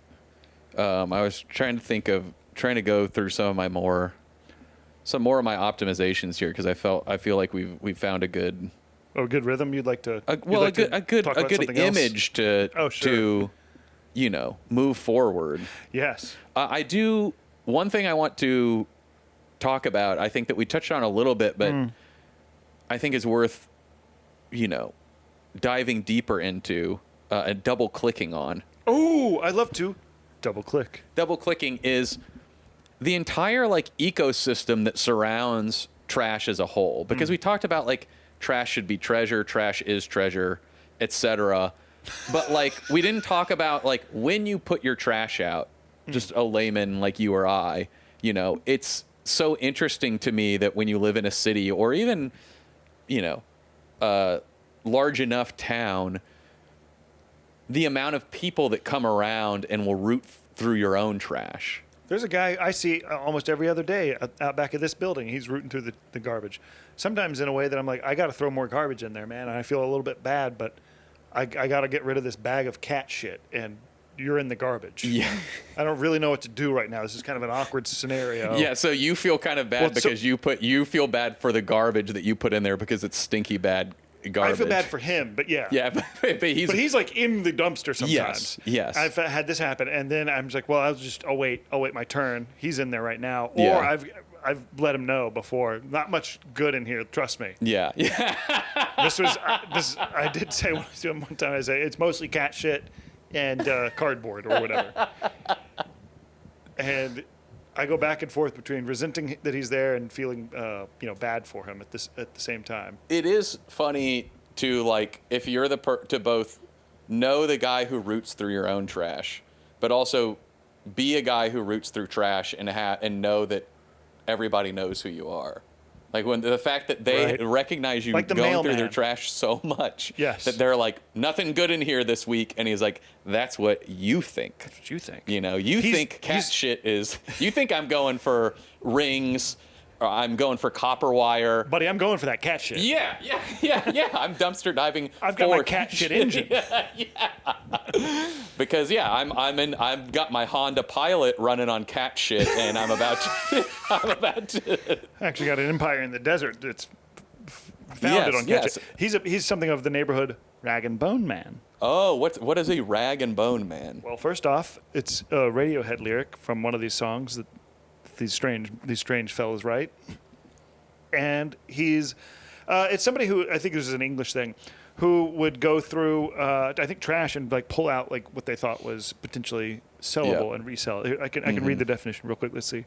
I was trying to go through some more of my optimizations here because I feel like we've found a good rhythm. You'd like to a good image to move forward. Yes. I do. One thing I want to talk about, I think that we touched on a little bit, but I think is worth, diving deeper into and double clicking on. Oh, I love to double click. Double clicking is the entire ecosystem that surrounds trash as a whole, because we talked about trash should be treasure, trash is treasure, etc. But we didn't talk about when you put your trash out, just a layman like you or I, it's so interesting to me that when you live in a city or even, a large enough town, the amount of people that come around and will root through your own trash. There's a guy I see almost every other day out back of this building. He's rooting through the garbage. Sometimes in a way that I'm like, I got to throw more garbage in there, man. And I feel a little bit bad, but I got to get rid of this bag of cat shit. And you're in the garbage. Yeah. I don't really know what to do right now. This is kind of an awkward scenario. Yeah, so you feel kind of bad because you feel bad for the garbage that you put in there because it's stinky bad garbage. I feel bad for him, but yeah. Yeah, but he's like in the dumpster sometimes. Yes. I've had this happen, and then I'm just like, well, I'll wait my turn. He's in there right now, or Yeah. I've let him know before. Not much good in here, trust me. Yeah. I did say to him one time. I say it's mostly cat shit and cardboard or whatever, and I go back and forth between resenting that he's there and feeling bad for him at the same time. It is funny to, like, if you're to both know the guy who roots through your own trash, but also be a guy who roots through trash and know that everybody knows who you are. Like, when the fact that they recognize you like the going mailman. through their trash so much, yes, that they're like, nothing good in here this week, and he's like, that's what you think. That's what you think. You know, you think cat shit is. You think I'm going for rings, or I'm going for copper wire. Buddy, I'm going for that cat shit. Yeah. I'm dumpster diving. I've got my cat shit engine. Because I've got my Honda Pilot running on cat shit, and I'm about to. I actually got an empire in the desert that's founded on cat shit. He's something of the neighborhood rag and bone man. Oh, what is a rag and bone man? Well, first off, it's a Radiohead lyric from one of these songs that these strange fellas write, and he's it's somebody who, I think this is an English thing, who would go through I think trash and like pull out like what they thought was potentially sellable and resell it. I can read the definition real quick. Let's see.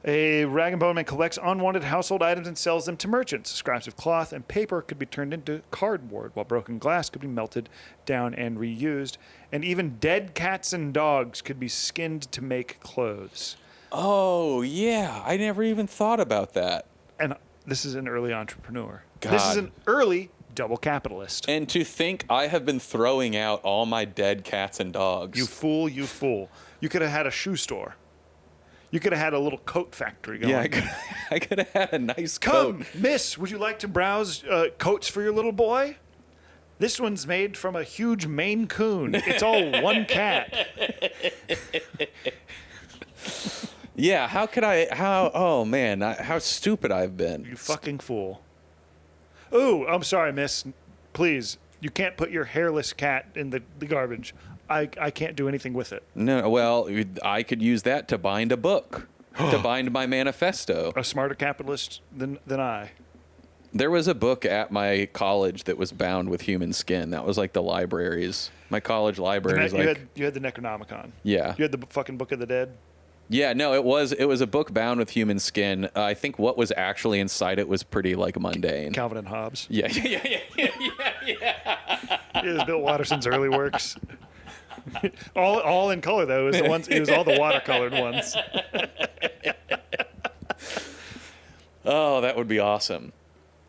A rag and bone man collects unwanted household items and sells them to merchants. Scraps of cloth and paper could be turned into cardboard, while broken glass could be melted down and reused. And even dead cats and dogs could be skinned to make clothes. Oh, yeah. I never even thought about that. And this is an early entrepreneur. God. This is an early double capitalist. And to think I have been throwing out all my dead cats and dogs. You fool, you fool. You could have had a shoe store. You could have had a little coat factory going. Yeah, I could have had a nice Come, coat. miss, would you like to browse coats for your little boy? This one's made from a huge Maine Coon. It's all one cat. Yeah, how stupid I've been. You fucking fool. Ooh, I'm sorry, miss. Please, you can't put your hairless cat in the garbage. I can't do anything with it. No, well, I could use that to bind a book, to bind my manifesto. A smarter capitalist than I. There was a book at my college that was bound with human skin. That was like the libraries. My college library You had the Necronomicon. Yeah. You had the fucking Book of the Dead. Yeah, no, it was a book bound with human skin. I think what was actually inside it was pretty like mundane. Calvin and Hobbes. Yeah. It was Bill Watterson's early works. all in color though. It was all the watercolored ones. Oh, that would be awesome.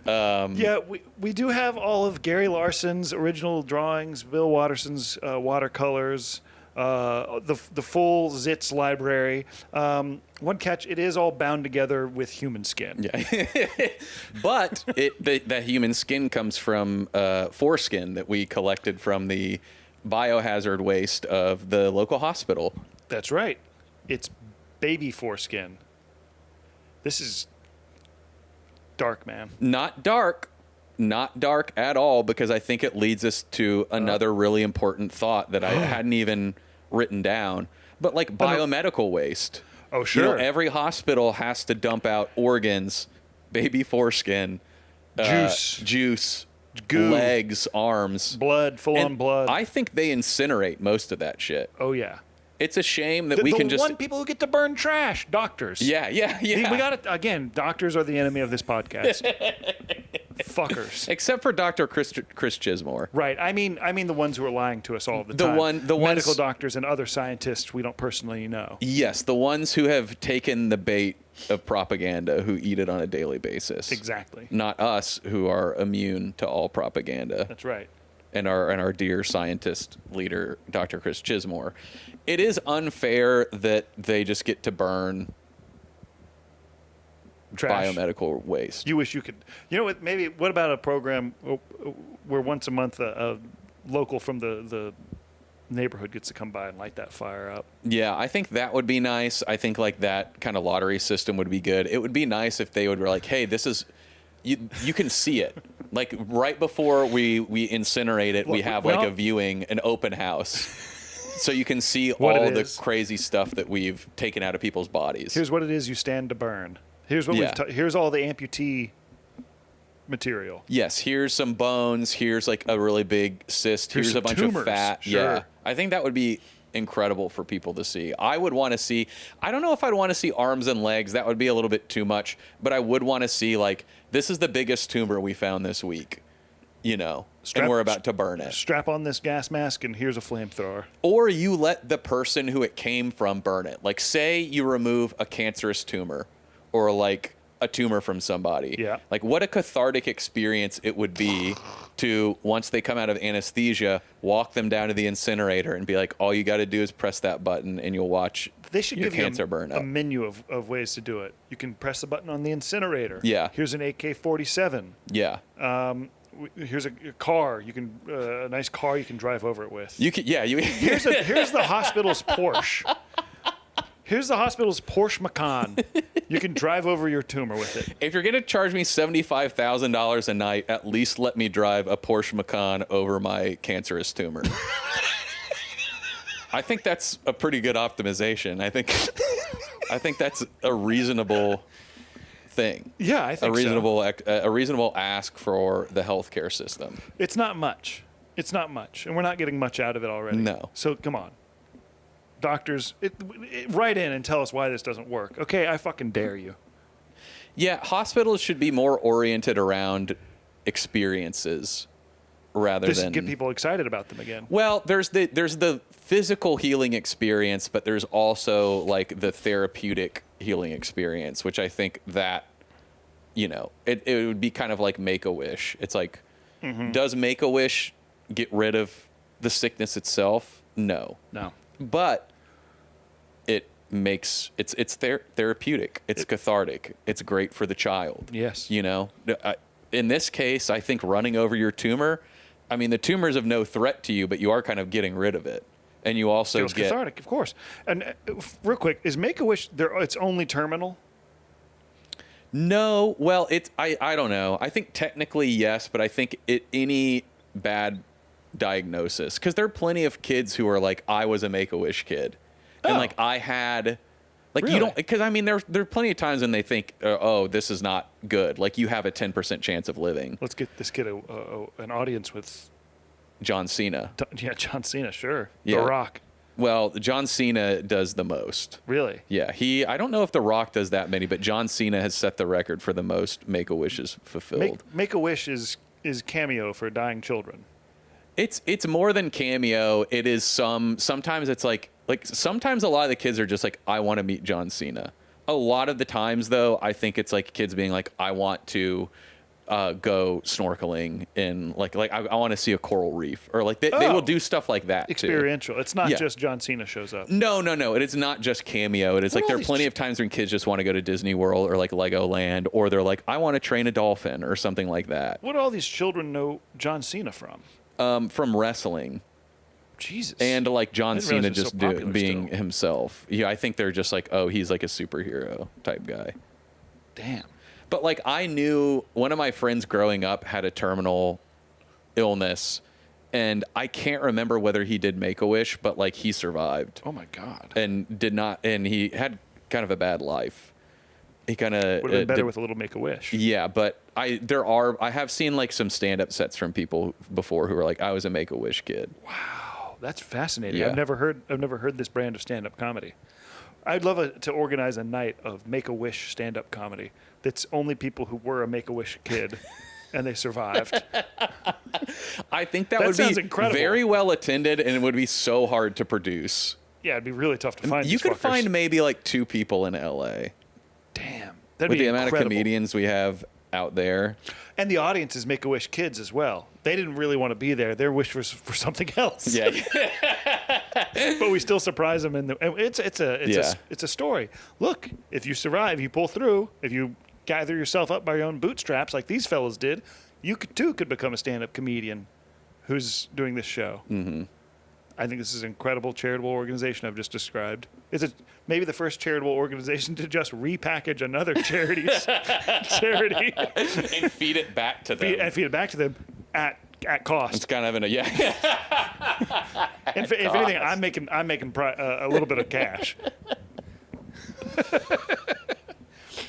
Yeah, we do have all of Gary Larson's original drawings, Bill Watterson's watercolors, the full Zitz library. One catch: it is all bound together with human skin. Yeah, but the human skin comes from foreskin that we collected from the biohazard waste of the local hospital. That's right. It's baby foreskin. This is dark, man. Not dark at all, because I think it leads us to another really important thought that I hadn't even written down. But like biomedical waste. Oh, sure. You know, every hospital has to dump out organs, baby foreskin, juice, goo, legs, arms, blood, full-on blood. I think they incinerate most of that shit. Oh, yeah. It's a shame that we can just... The one people who get to burn trash, doctors. Yeah. We got it, again, doctors are the enemy of this podcast. Fuckers. Except for Dr. Chris Chismore. Right. I mean the ones who are lying to us all the time. The medical ones, doctors and other scientists we don't personally know. Yes, the ones who have taken the bait of propaganda, who eat it on a daily basis. Exactly. Not us, who are immune to all propaganda. That's right. and our dear scientist leader, Dr. Chris Chismore. It is unfair that they just get to burn Trash. biomedical waste. You wish you could. You know what? Maybe. What about a program where once a month a local from the neighborhood gets to come by and light that fire up? Yeah, I think that would be nice. I think like that kind of lottery system would be good. It would be nice if they would be like, hey, this is you can see it. Like right before we incinerate it, we have like a viewing, an open house. So you can see all the crazy stuff that we've taken out of people's bodies. Here's what it is you stand to burn. Here's what here's all the amputee material. Yes, here's some bones. Here's like a really big cyst. Here's a bunch tumors. of fat. Sure. Yeah, I think that would be incredible for people to see. I would want to see. I don't know if I'd want to see arms and legs. That would be a little bit too much. But I would want to see like this is the biggest tumor we found this week. You know, and we're about to burn it. Strap on this gas mask, and here's a flamethrower. Or you let the person who it came from burn it. Like, say you remove a cancerous tumor, or like a tumor from somebody. Yeah. Like, what a cathartic experience it would be to, once they come out of anesthesia, walk them down to the incinerator and be like, all you got to do is press that button, and you'll watch They should your give cancer you burn a up. menu of ways to do it. You can press the button on the incinerator. Yeah. Here's an AK-47. Yeah. Here's a car. You can a nice car you can drive over it with. You can. Yeah. You. Here's the hospital's Porsche. Here's the hospital's Porsche Macan. You can drive over your tumor with it. If you're gonna charge me $75,000 a night, at least let me drive a Porsche Macan over my cancerous tumor. I think that's a pretty good optimization. I think that's a reasonable thing. Yeah, I think a reasonable ask for the healthcare system. It's not much. It's not much, and we're not getting much out of it already. No. So come on, doctors, write in and tell us why this doesn't work. Okay, I fucking dare you. Yeah, hospitals should be more oriented around experiences rather than get people excited about them again. Well, there's the physical healing experience, but there's also like the therapeutic healing experience, which I think that, you know, it would be kind of like Make-A-Wish. It's like, does Make-A-Wish get rid of the sickness itself? No. But it makes it's therapeutic. It's cathartic. It's great for the child. Yes. You know, in this case, I think running over your tumor, I mean, the tumor is of no threat to you, but you are kind of getting rid of it. And you also Feels cathartic, of course. And real quick, is Make-A-Wish it's only terminal? No. Well, I don't know. I think technically yes, but I think any bad diagnosis, because there are plenty of kids who are like, I was a Make-A-Wish kid, and like I had, like really? You don't, because I mean there are plenty of times when they think, oh, this is not good. Like you have a 10% chance of living. Let's get this kid an audience with John Cena. John Cena, sure. Yeah. The Rock. Well, John Cena does the most. Really? Yeah. I don't know if The Rock does that many, but John Cena has set the record for the most Make-A-Wishes fulfilled. Make-A-Wish is cameo for dying children. It's more than cameo. It is sometimes it's like sometimes a lot of the kids are just like, I want to meet John Cena. A lot of the times though, I think it's like kids being like, I want to go snorkeling in like I want to see a coral reef, or like they will do stuff like that. Experiential. Too. It's not just John Cena shows up. No. It is not just cameo. It is like there are plenty of times when kids just want to go to Disney World or like Legoland, or they're like, I want to train a dolphin or something like that. What do all these children know John Cena from? From wrestling. Jesus. And like John Cena just being still. himself. Yeah, I think they're just like, oh, he's like a superhero type guy. Damn. But like I knew one of my friends growing up had a terminal illness, and I can't remember whether he did Make-A-Wish, but like he survived. Oh my God. And he had kind of a bad life. He kind of would have been better with a little Make-A-Wish. Yeah, but I have seen like some stand-up sets from people before who are like, I was a Make-A-Wish kid. Wow, that's fascinating. Yeah. I've never heard this brand of stand-up comedy. I'd love to organize a night of Make-A-Wish stand-up comedy that's only people who were a Make-A-Wish kid and they survived. I think that would sounds be incredible. very well attended, and it would be so hard to produce. Yeah, it'd be really tough to find. You these could fuckers. find maybe like 2 people in LA. Damn, that'd With be the amount of incredible. comedians we have out there. And the audience is Make-A-Wish kids as well. They didn't really want to be there. Their wish was for something else. Yeah. But we still surprise them. It's a story. Look, if you survive, you pull through, if you gather yourself up by your own bootstraps like these fellas did, you could become a stand-up comedian who's doing this show. Mm-hmm. I think this is an incredible charitable organization I've just described. It's maybe the first charitable organization to just repackage another charity And feed it back to them. Feed it back to them at cost. It's kind of If anything, I'm making a little bit of cash.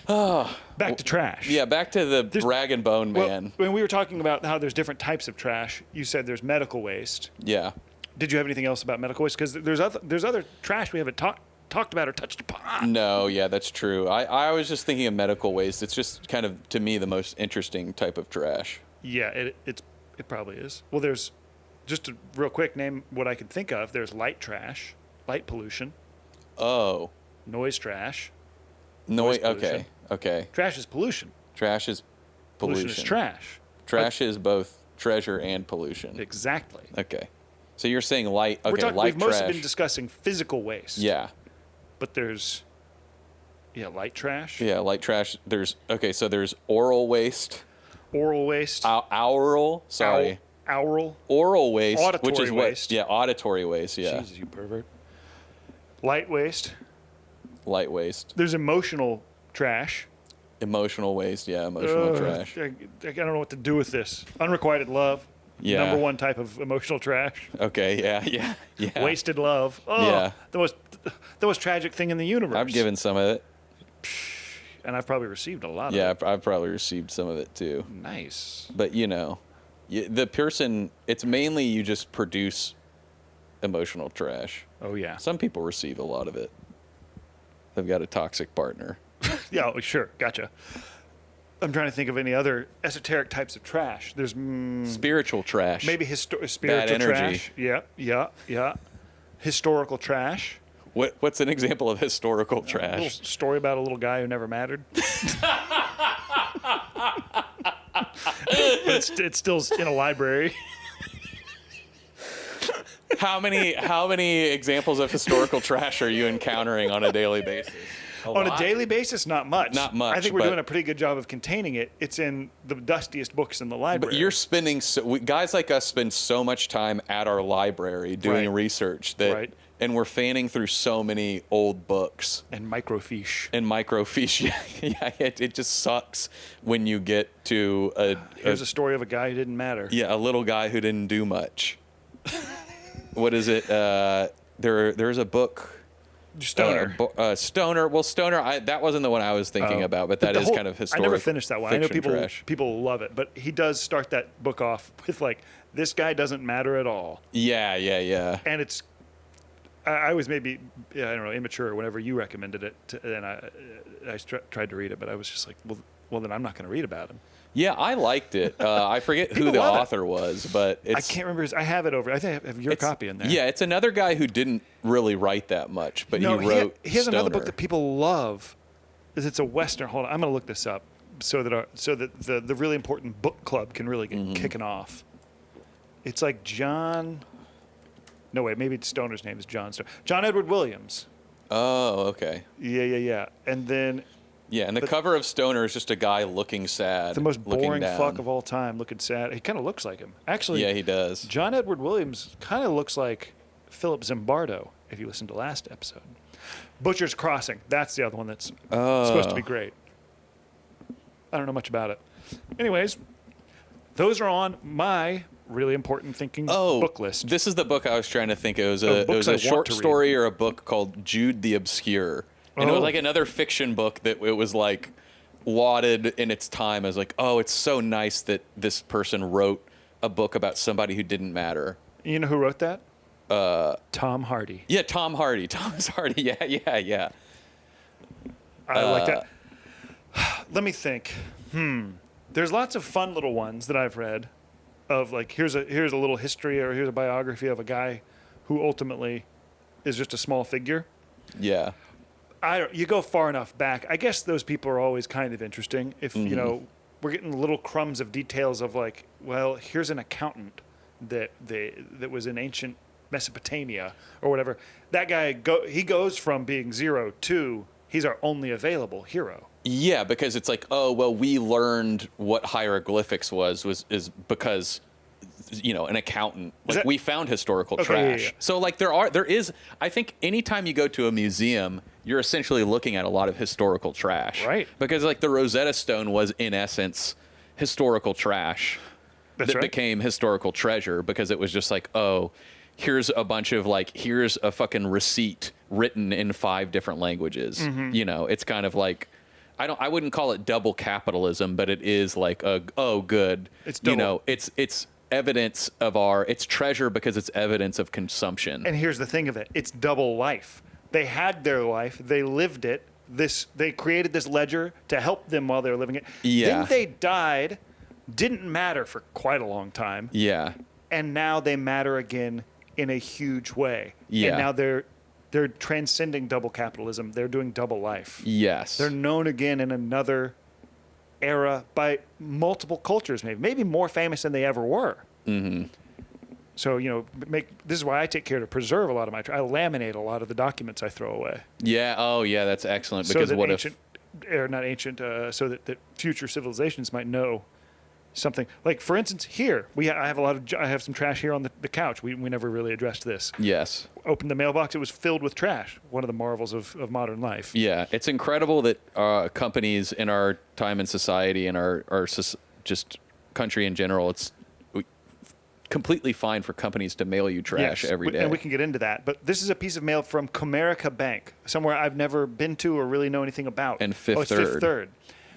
Back to trash. Yeah, back to the rag and bone man. Well, when we were talking about how there's different types of trash, you said there's medical waste. Yeah. Did you have anything else about medical waste? Because there's other trash we haven't talked about or touched upon. No, yeah, that's true. I was just thinking of medical waste. It's just kind of, to me, the most interesting type of trash. Yeah, it probably is. Well, there's just a real quick name what I could think of. There's light trash, light pollution. Oh. Noise trash. Noise. Pollution. Okay. Trash is pollution. Trash is pollution. Pollution is trash. Trash is both treasure and pollution. Exactly. Okay. So you're saying light. Okay, light we've trash. mostly been discussing physical waste. Yeah. But there's, light trash. Yeah, light trash. There's oral waste. Oral waste. Aural. Sorry. Aural. Oral waste. Auditory which is waste. What? Yeah, auditory waste. Yeah. Jesus, you pervert. Light waste. Light waste. There's emotional trash. Emotional waste. Yeah, emotional trash. I don't know what to do with this. Unrequited love. Yeah. Number one type of emotional trash. Okay. Yeah. Wasted love. Oh, Yeah. The most tragic thing in the universe. I've given some of it. And I've probably received a lot of Yeah, it. I've probably received some of it too. Nice. But the person, it's mainly you just produce emotional trash. Oh, yeah. Some people receive a lot of it. They've got a toxic partner. Yeah, sure. Gotcha. I'm trying to think of any other esoteric types of trash. There's Spiritual trash. maybe spiritual Bad energy. trash. Yeah. Historical trash. What's an example of historical A little trash? story about a little guy who never mattered. But it's still in a library. How many examples of historical trash are you encountering on a daily basis? On a daily basis, not much. Not much, I think we're but- doing a pretty good job of containing it. It's in the dustiest books in the library. But you're spending guys like us spend so much time at our library doing Right. research that, Right. and we're fanning through so many old books and microfiche. and microfiche. Yeah, it just sucks when you get to Here's a story of a guy who didn't matter. a little guy who didn't do much. What is it? There's a book. Stoner. Stoner. Well, Stoner. That wasn't the one I was thinking about, but that is kind of historic. I never finished that one. I know fiction trash. people love it, but he does start that book off with like, this guy doesn't matter at all. Yeah. And it's, I was maybe, I don't know, immature whenever you recommended it, and I tried to read it, but I was just like, well, then I'm not going to read about him. Yeah, I liked it. I forget who People the love it. author was, but I can't remember. I have it over. I think I have your copy in there. Yeah, it's another guy who didn't really write that much, but he wrote. He has another book Stoner. that people love. It's a Western. Hold on, I'm going to look this up so that the really important book club can really get kicking off. It's like John. No, wait, maybe Stoner's name is John Stoner. John Edward Williams. Oh, okay. Yeah. And then Yeah, and the cover of Stoner is just a guy looking sad. the most looking boring down. fuck of all time, looking sad. He kind of looks like him. Actually, Yeah, he does. John Edward Williams kind of looks like Philip Zimbardo, if you listened to last episode. Butcher's Crossing. That's the other one that's supposed to be great. I don't know much about it. Anyways, those are on my really important thinking book list. This is the book I was trying to think. It was books I a want short to read. story or a book called Jude the Obscure. And it was Oh. like another fiction book that it was like lauded in its time as like, oh, it's so nice that this person wrote a book about somebody who didn't matter. You know who wrote that? Tom Hardy. Yeah, Tom Hardy. Thomas Hardy. Yeah. I like that. Let me think. There's lots of fun little ones that I've read of like, here's a little history or here's a biography of a guy who ultimately is just a small figure. Yeah. You go far enough back. I guess those people are always kind of interesting. If you know, we're getting little crumbs of details of like, well, here's an accountant that was in ancient Mesopotamia or whatever. That guy he goes from being 0 to he's our only available hero. Yeah, because it's like, oh well, we learned what hieroglyphics is because an accountant. Like we found historical trash. Yeah. So like there is. I think anytime you go to a museum, you're essentially looking at a lot of historical trash. Right. Because like the Rosetta Stone was in essence historical trash. That's right. Became historical treasure because it was just like, oh, here's a bunch of like, here's a fucking receipt written in 5 different languages. Mm-hmm. It's kind of like, I wouldn't call it double capitalism, but it is like good. It's double. It's evidence of it's treasure because it's evidence of consumption. And here's the thing of it. It's double life. They had their life. They lived it. They created this ledger to help them while they were living it. Yeah. Then they died. Didn't matter for quite a long time. Yeah. And now they matter again in a huge way. Yeah. And now they're transcending double capitalism. They're doing double life. Yes. They're known again in another era by multiple cultures, maybe more famous than they ever were. Mm-hmm. So, this is why I take care to preserve a lot of I laminate a lot of the documents I throw away. Yeah. Oh, yeah. That's excellent. So Because that what ancient, or not ancient, so that future civilizations might know something. Like, for instance, here I have some trash here on the couch. We never really addressed this. Yes. Opened the mailbox, it was filled with trash. One of the marvels of modern life. Yeah, it's incredible that companies in our time in society and our just country in general, it's completely fine for companies to mail you trash every day. And we can get into that. But this is a piece of mail from Comerica Bank, somewhere I've never been to or really know anything about. And Fifth it's Third. Fifth Third.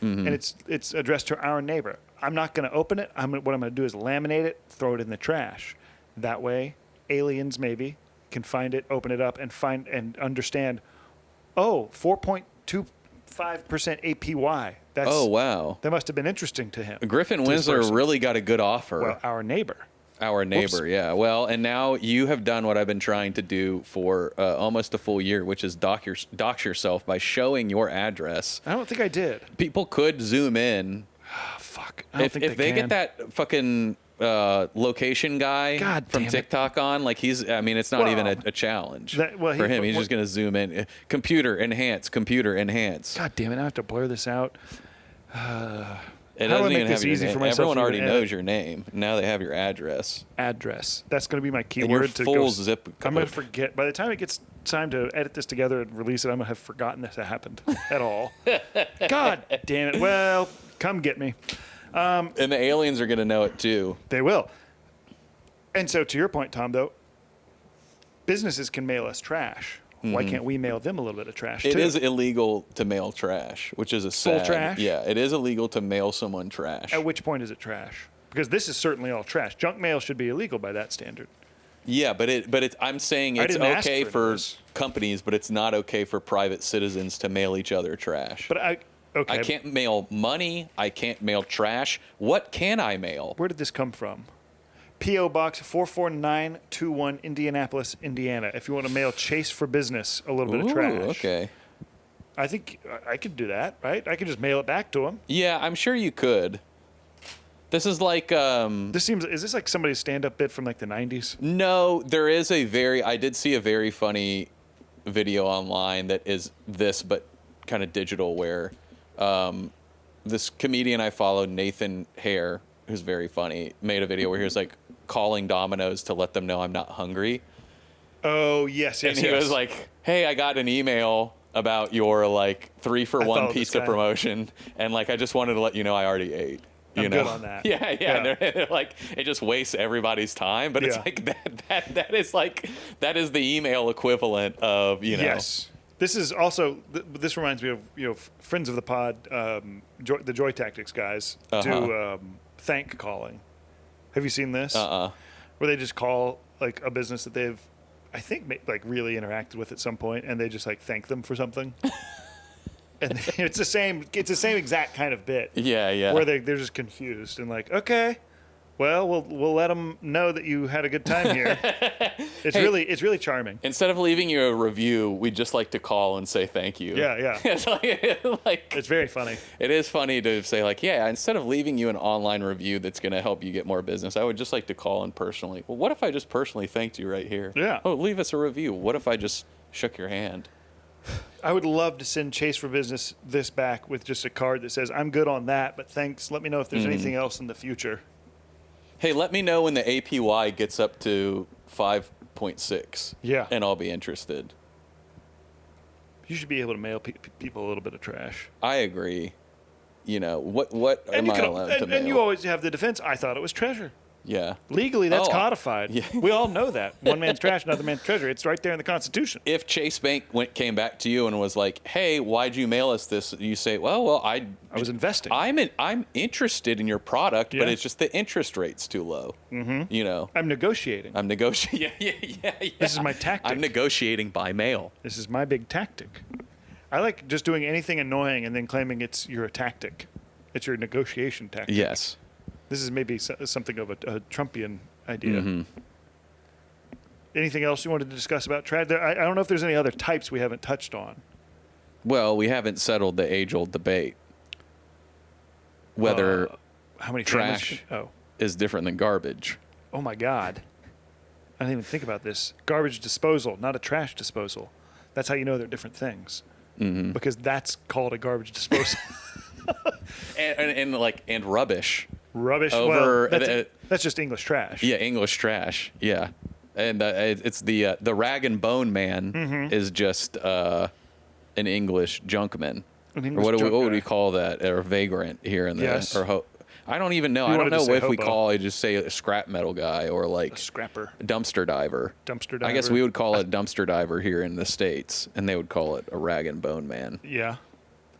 Mm-hmm. And it's addressed to our neighbor. I'm not going to open it. What I'm going to do is laminate it, throw it in the trash. That way, aliens maybe can find it, open it up, and understand, 4.25% APY. Oh, wow. That must have been interesting to him. Griffin Winsler really got a good offer. Well, our neighbor. Our neighbor, Whoops. yeah. Well, and now you have done what I've been trying to do for almost a full year, which is dox yourself by showing your address. I don't think I did. People could zoom in. Oh, fuck. I don't think If they can. get that fucking location guy God from damn it. TikTok on, like it's not even a challenge for him. He's just going to zoom in. Computer enhance. God damn it! I have to blur this out. It How do I doesn't make even this have your easy name. for myself Everyone to already even knows edit? your name. Now they have your address. Address. That's going to be my And keyword your to full go. zip I'm going code. to forget. By the time it gets time to edit this together and release it, I'm going to have forgotten this happened at all. God damn it. Well, come get me. And the aliens are going to know it too. They will. And so to your point, Tom, though, businesses can mail us trash. Why can't we mail them a little bit of trash, It too? is illegal to mail trash, which is a Full sad. trash? Yeah, it is illegal to mail someone trash. At which point is it trash? Because this is certainly all trash. Junk mail should be illegal by that standard. Yeah, but I'm saying I it's didn't ask okay for for this. companies, but it's not okay for private citizens to mail each other trash. But okay. I can't mail money. I can't mail trash. What can I mail? Where did this come from? P.O. Box 44921, Indianapolis, Indiana. If you want to mail Chase for Business a little bit of trash. Okay. I think I could do that, right? I could just mail it back to him. Yeah, I'm sure you could. This is like Is this like somebody's stand-up bit from like the 90s? No, I did see a very funny video online that is this, but kind of digital, where this comedian I follow, Nathan Hare, who's very funny, made a video where he was like calling Domino's to let them know I'm not hungry. Oh, yes. And he was like, hey, I got an email about your like 3-for-1 follow this pizza guy. promotion, and like I just wanted to let you know I already ate. I'm You know? good on that. Yeah. Yeah. They're like, it just wastes everybody's time, but it's Yeah. like that is the email equivalent of Yes. This is also, this reminds me of friends of the pod, the Joy Tactics guys, do thank calling. Have you seen this? Where they just call like a business that they've, I think, like really interacted with at some point, and they just like thank them for something. And it's the same exact kind of bit. Yeah. Where they're just confused and like, okay, Well, we'll let them know that you had a good time here. It's really charming. Instead of leaving you a review, we'd just like to call and say thank you. Yeah. It's It's very funny. It is funny to say, like, yeah, instead of leaving you an online review that's going to help you get more business, I would just like to call and personally. Well, what if I just personally thanked you right here? Yeah. Oh, leave us a review. What if I just shook your hand? I would love to send Chase for Business this back with just a card that says, "I'm good on that, but thanks. Let me know if there's anything else in the future." Hey, let me know when the APY gets up to 5.6. Yeah. And I'll be interested. You should be able to mail people a little bit of trash. I agree. You know, what am I allowed to mail? And you always have the defense, I thought it was treasure. Yeah. Legally, that's Oh, codified. yeah. We all know that. One man's trash, another man's treasure. It's right there in the Constitution. If Chase Bank came back to you and was like, "Hey, why'd you mail us this?" You say, "Well, I was investing. I'm interested in your product, but Yeah. it's just the interest rate's too low." Mm-hmm. You know, I'm negotiating. I'm negotiating. Yeah. This is my tactic. I'm negotiating by mail. This is my big tactic. I like just doing anything annoying and then claiming it's your tactic. It's your negotiation tactic. Yes. This is maybe something of a Trumpian idea. Mm-hmm. Anything else you wanted to discuss about trash? I don't know if there's any other types we haven't touched on. Well, we haven't settled the age-old debate whether How many trash families is different than garbage. Oh my God. I didn't even think about this. Garbage disposal, not a trash disposal. That's how you know they're different things. Mm-hmm. Because that's called a garbage disposal. and rubbish. Rubbish. Over well, that's just English trash. Yeah, English trash. Yeah, and it's the rag and bone man is just an English junkman. An Or English what junk would guy. we call that? Or vagrant here in the Yes. I don't even know. You I don't wanted to know say if we hobo. call it just say a scrap metal guy or like A scrapper. dumpster diver. Dumpster diver. I guess we would call it dumpster diver here in the States, and they would call it a rag and bone man. Yeah.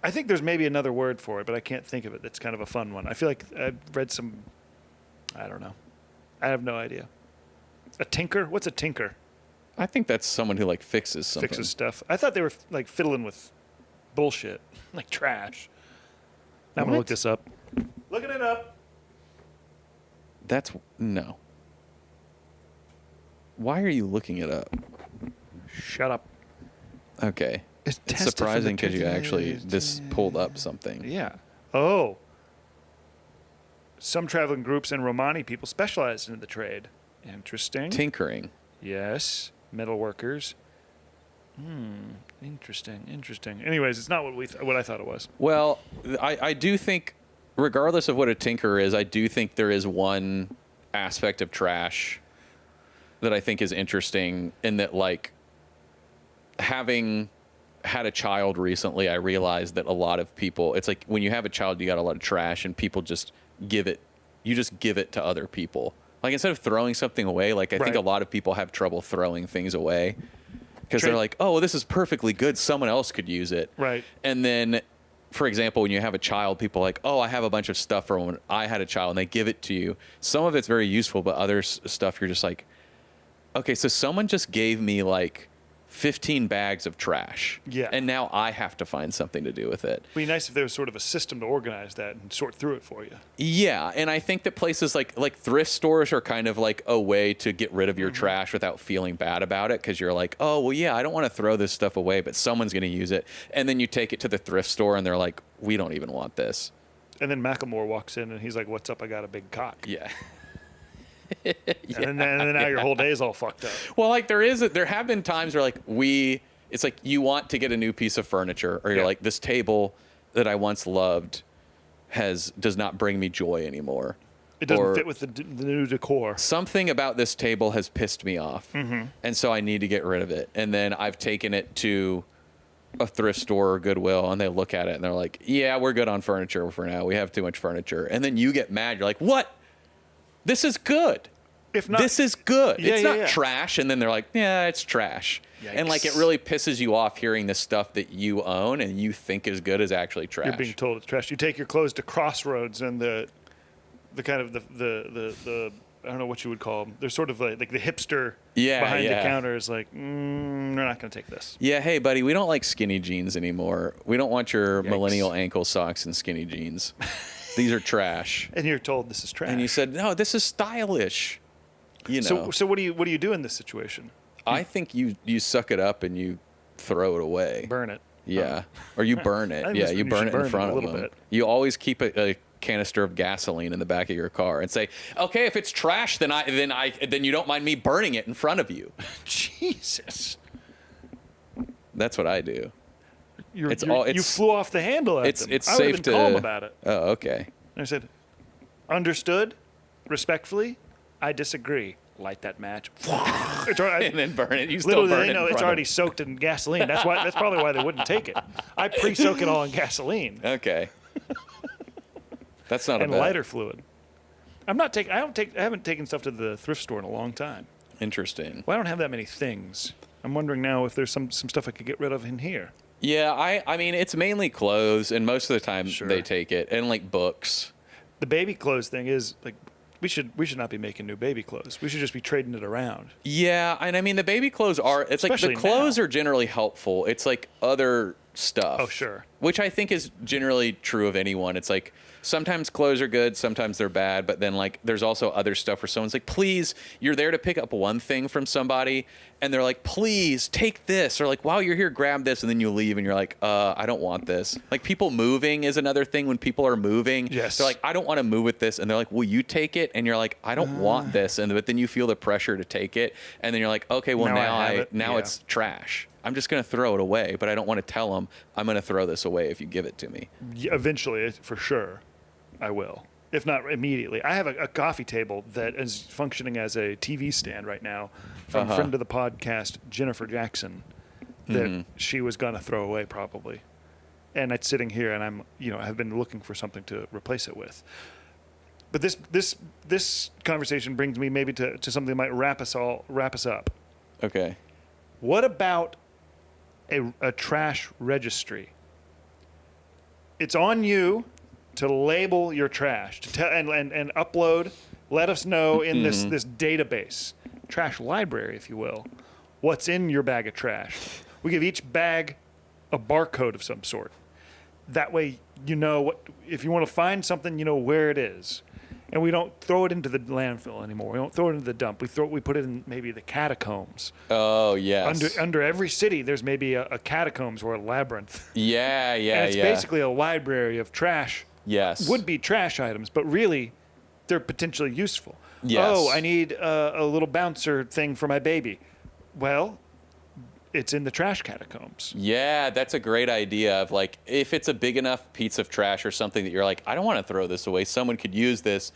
I think there's maybe another word for it, but I can't think of it. That's kind of a fun one. I feel like I've read some. I don't know. I have no idea. A tinker? What's a tinker? I think that's someone who like fixes something. Fixes stuff. I thought they were like fiddling with bullshit, like trash. Now I'm gonna What? look this up. Looking it up. That's no. Why are you looking it up? Shut up. Okay. It's surprising because you actually this pulled up something. Yeah. Oh. Some traveling groups and Romani people specialized in the trade. Interesting. Tinkering. Yes. Metal workers. Interesting. Anyways, it's not what I thought it was. Well, I do think, regardless of what a tinker is, I do think there is one aspect of trash that I think is interesting in that, like, having had a child recently, I realized that a lot of people, it's like when you have a child, you got a lot of trash and people just give it to other people. Like instead of throwing something away, like I think Right. a lot of people have trouble throwing things away because Trade- they're like, oh, well, this is perfectly good. Someone else could use it. Right. And then, for example, when you have a child, people are like, oh, I have a bunch of stuff from when I had a child, and they give it to you. Some of it's very useful, but other stuff you're just like, okay, so someone just gave me like 15 bags of trash. Yeah. And now I have to find something to do with it. It'd be nice if there was sort of a system to organize that and sort through it for you. Yeah, and I think that places like thrift stores are kind of like a way to get rid of your trash without feeling bad about it, because you're like, oh, well, yeah, I don't want to throw this stuff away, but someone's going to use it. And then you take it to the thrift store and they're like, we don't even want this. And then Macklemore walks in and he's like, "What's up? I got a big cock." Yeah. And then now your whole day is all fucked up. Well, like there have been times where like it's like you want to get a new piece of furniture, or you're Yeah. like, this table that I once loved does not bring me joy anymore. It doesn't Or fit with the new decor. something about this table has pissed me off, and so I need to get rid of it. And then I've taken it to a thrift store or Goodwill, and they look at it and they're like, yeah, we're good on furniture for now. We have too much furniture. And then you get mad. You're like, what? This is good. If not, This is good. Yeah, It's yeah, not yeah. trash. And then they're like, yeah, it's trash. And like it Yikes. really pisses you off hearing the stuff that you own and you think is good is actually trash. you're being told it's trash. You take your clothes to Crossroads, and the kind of the I don't know what you would call them. They're sort of like the hipster behind the counter is like, they're not going to take this. Yeah, hey, buddy, we don't like skinny jeans anymore. We don't want your Yikes. millennial ankle socks and skinny jeans. These are trash. And you're told this is trash. And you said, no, this is stylish. You know. So what do you do in this situation? I think you suck it up and you throw it away. Burn it. Yeah. Or you burn I it. think Yeah, this you one burn should it in burn front it a of little them. bit. You always keep a canister of gasoline in the back of your car and say, okay, if it's trash, then you don't mind me burning it in front of you. Jesus. That's what I do. You flew off the handle at them. It's I would have safe been to. calm about it. Oh, okay. And I said, understood, respectfully, I disagree. Light that match. And then burn it. You still Little do burn they it. know it's already soaked in gasoline. That's probably why they wouldn't take it. I pre-soak it all in gasoline Okay. That's not and a bad. lighter fluid. I haven't taken stuff to the thrift store in a long time. Interesting. Well, I don't have that many things. I'm wondering now if there's some stuff I could get rid of in here. Yeah, I mean, it's mainly clothes, and most of the time Sure. they take it, and like books. The baby clothes thing is like we should not be making new baby clothes. We should just be trading it around. Yeah, and I mean the baby clothes are. It's Especially like the clothes now. are generally helpful. It's like other stuff. Oh, sure. Which I think is generally true of anyone. It's like sometimes clothes are good, sometimes they're bad, but then like there's also other stuff where someone's like, please, you're there to pick up one thing from somebody, and they're like, please take this, or like, while you're here, grab this, and then you leave, and you're like, I don't want this. Like people moving is another thing. When people are moving, Yes. they're like, I don't want to move with this, and they're like, will you take it? And you're like, I don't want this, but then you feel the pressure to take it, and then you're like, okay, well Now I have it. now Yeah. it's trash. I'm just going to throw it away, but I don't want to tell them I'm going to throw this away if you give it to me. Yeah, eventually, for sure, I will. If not immediately. I have a coffee table that is functioning as a TV stand right now from a friend of the podcast, Jennifer Jackson, that she was going to throw away probably. And it's sitting here, and I have been looking for something to replace it with. But this conversation brings me maybe to something that might wrap us up. Okay. What about a trash registry? It's on you to label your trash, to tell and upload. Let us know in this database, trash library, if you will, what's in your bag of trash. We give each bag a barcode of some sort. That way, you know what. If you want to find something, you know where it is. And we don't throw it into the landfill anymore. We don't throw it into the dump. We put it in maybe the catacombs. Oh, yes. Under every city, there's maybe a catacombs or a labyrinth. Yeah. And it's basically a library of trash. Yes. Would be trash items, but really, they're potentially useful. Yes. Oh, I need a little bouncer thing for my baby. Well, it's in the trash catacombs. Yeah, that's a great idea of like, if it's a big enough piece of trash or something that you're like, I don't want to throw this away, someone could use this,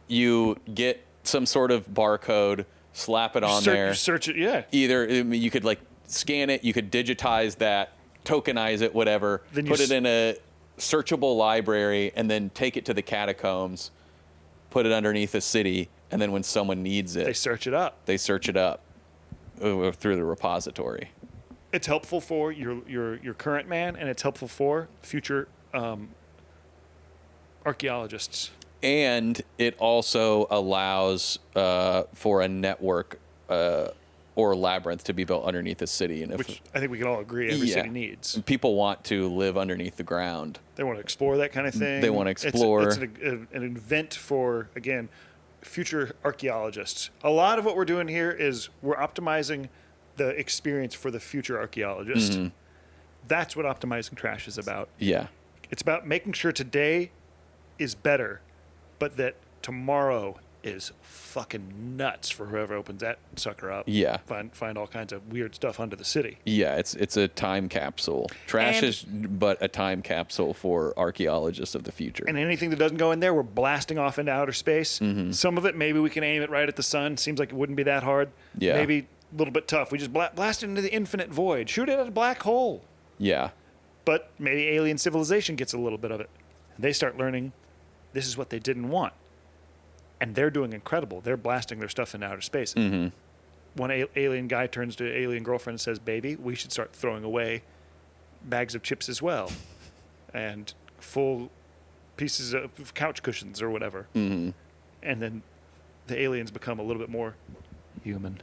you get some sort of barcode, slap it on there. Search it, yeah. Either you could like scan it, you could digitize that, tokenize it, whatever, Then put it in a searchable library, and then take it to the catacombs, put it underneath a city, and then when someone needs it, They search it up. they search it up through the repository. It's helpful for your current man, and it's helpful for future archaeologists. And it also allows for a network or labyrinth to be built underneath a city. And if Which I think we can all agree every city needs. people want to live underneath the ground. They want to explore that kind of thing. They want to explore. It's an event for, again, future archaeologists. A lot of what we're doing here is we're optimizing the experience for the future archaeologist. That's what optimizing trash is about. Yeah. It's about making sure today is better, but that tomorrow is fucking nuts for whoever opens that sucker up. Yeah. Find all kinds of weird stuff under the city. Yeah, it's a time capsule. Trash And- is but a time capsule for archaeologists of the future. And anything that doesn't go in there, we're blasting off into outer space. Some of it, maybe we can aim it right at the sun. Seems like it wouldn't be that hard. Yeah. Maybe a little bit tough. We just blast it into the infinite void. Shoot it at a black hole. Yeah. But maybe alien civilization gets a little bit of it. And they start learning this is what they didn't want. And they're doing incredible. They're blasting their stuff into outer space. One alien guy turns to an alien girlfriend and says, baby, we should start throwing away bags of chips as well. And full pieces of couch cushions or whatever. And then the aliens become a little bit more human.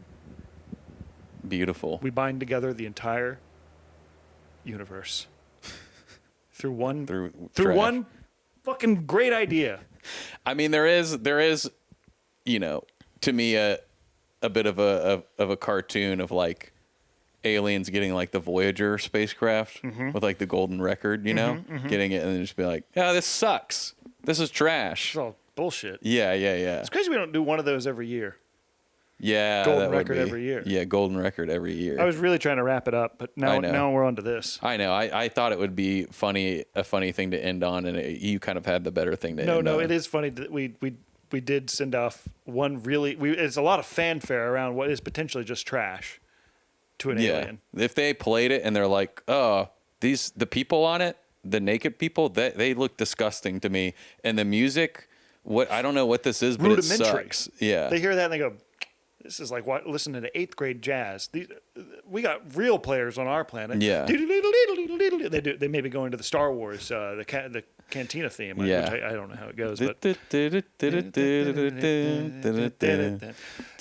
Beautiful. We bind together the entire universe through trash. one fucking great idea. I mean, there is, you know, to me a bit of a cartoon of like aliens getting like the Voyager spacecraft with like the golden record, you know, getting it and then just be like, "Oh, this sucks. This is trash." It's all bullshit. Yeah. It's crazy we don't do one of those every year. Yeah, Golden record every year. Yeah, golden record every year. I was really trying to wrap it up, but now we're on to this. I know. I thought it would be a funny thing to end on, and you kind of had the better thing to end on. No, it is funny that we did send off one really. It's a lot of fanfare around what is potentially just trash to an alien. If they played it and they're like, "Oh, the people on it, the naked people, they look disgusting to me," and the music, I don't know what this is, but it sucks. Yeah, they hear that and they go, "This is like listening to 8th grade jazz." We got real players on our planet. Yeah. They may be going to the Star Wars, the Cantina theme. Yeah. Which I don't know how it goes, but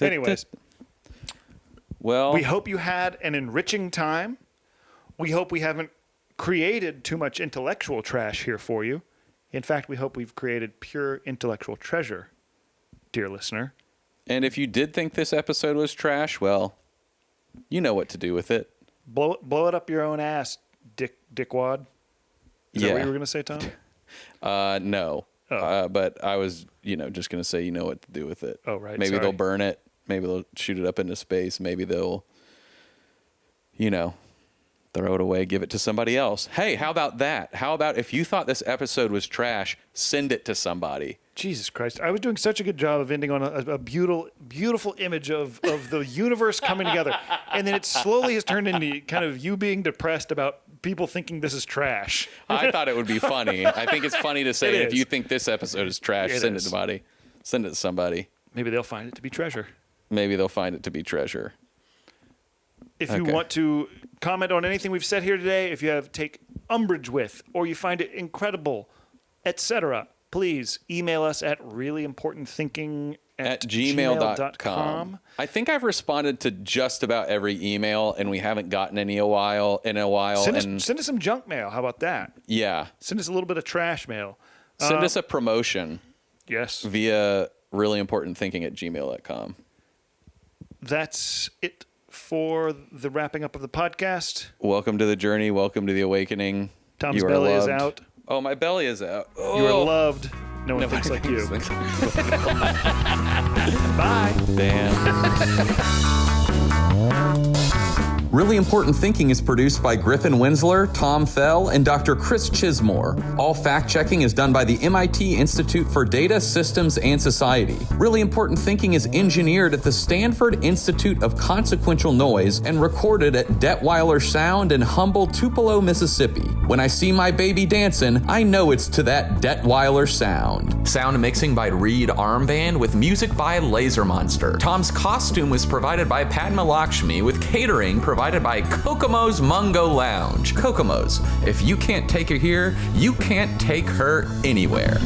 anyways. Well, We hope you had an enriching time. We hope we haven't created too much intellectual trash here for you. In fact, we hope we've created pure intellectual treasure, dear listener. and if you did think this episode was trash, well, you know what to do with it. Blow it up your own ass, dickwad. Is that what you were going to say, Tom? No. Oh. But I was, just going to say, you know what to do with it. Oh, right. Maybe Sorry. they'll burn it. Maybe they'll shoot it up into space. Maybe they'll, throw it away, give it to somebody else. Hey, how about that? How about if you thought this episode was trash, send it to somebody. Jesus Christ. I was doing such a good job of ending on a beautiful image of the universe coming together. And then it slowly has turned into kind of you being depressed about people thinking this is trash. I thought it would be funny. I think it's funny to say, It if is. you think this episode is trash, send it to somebody. Send it to somebody. Maybe they'll find it to be treasure. Maybe they'll find it to be treasure. If you want to comment on anything we've said here today, if you take umbrage with, or you find it incredible, etc., please email us at reallimportantthinking@gmail.com. I think I've responded to just about every email, and we haven't gotten any in a while. Send us some junk mail. How about that? Yeah. Send us a little bit of trash mail. Send us a promotion. Yes. Via reallimportantthinking@gmail.com. That's it for the wrapping up of the podcast. Welcome to the journey. Welcome to the awakening. Tom's You are belly is loved. out. Oh, my belly is out. Oh. You are loved. No one thinks like you. Bye. Damn. Really Important Thinking is produced by Griffin Winsler, Tom Fell, and Dr. Chris Chismore. All fact-checking is done by the MIT Institute for Data, Systems, and Society. Really Important Thinking is engineered at the Stanford Institute of Consequential Noise and recorded at Detweiler Sound in humble Tupelo, Mississippi. When I see my baby dancing, I know it's to that Detweiler sound. Sound mixing by Reed Armband with music by Laser Monster. Tom's costume was provided by Padma Lakshmi with catering provided by Kokomo's Mungo Lounge. Kokomo's, if you can't take her here, you can't take her anywhere.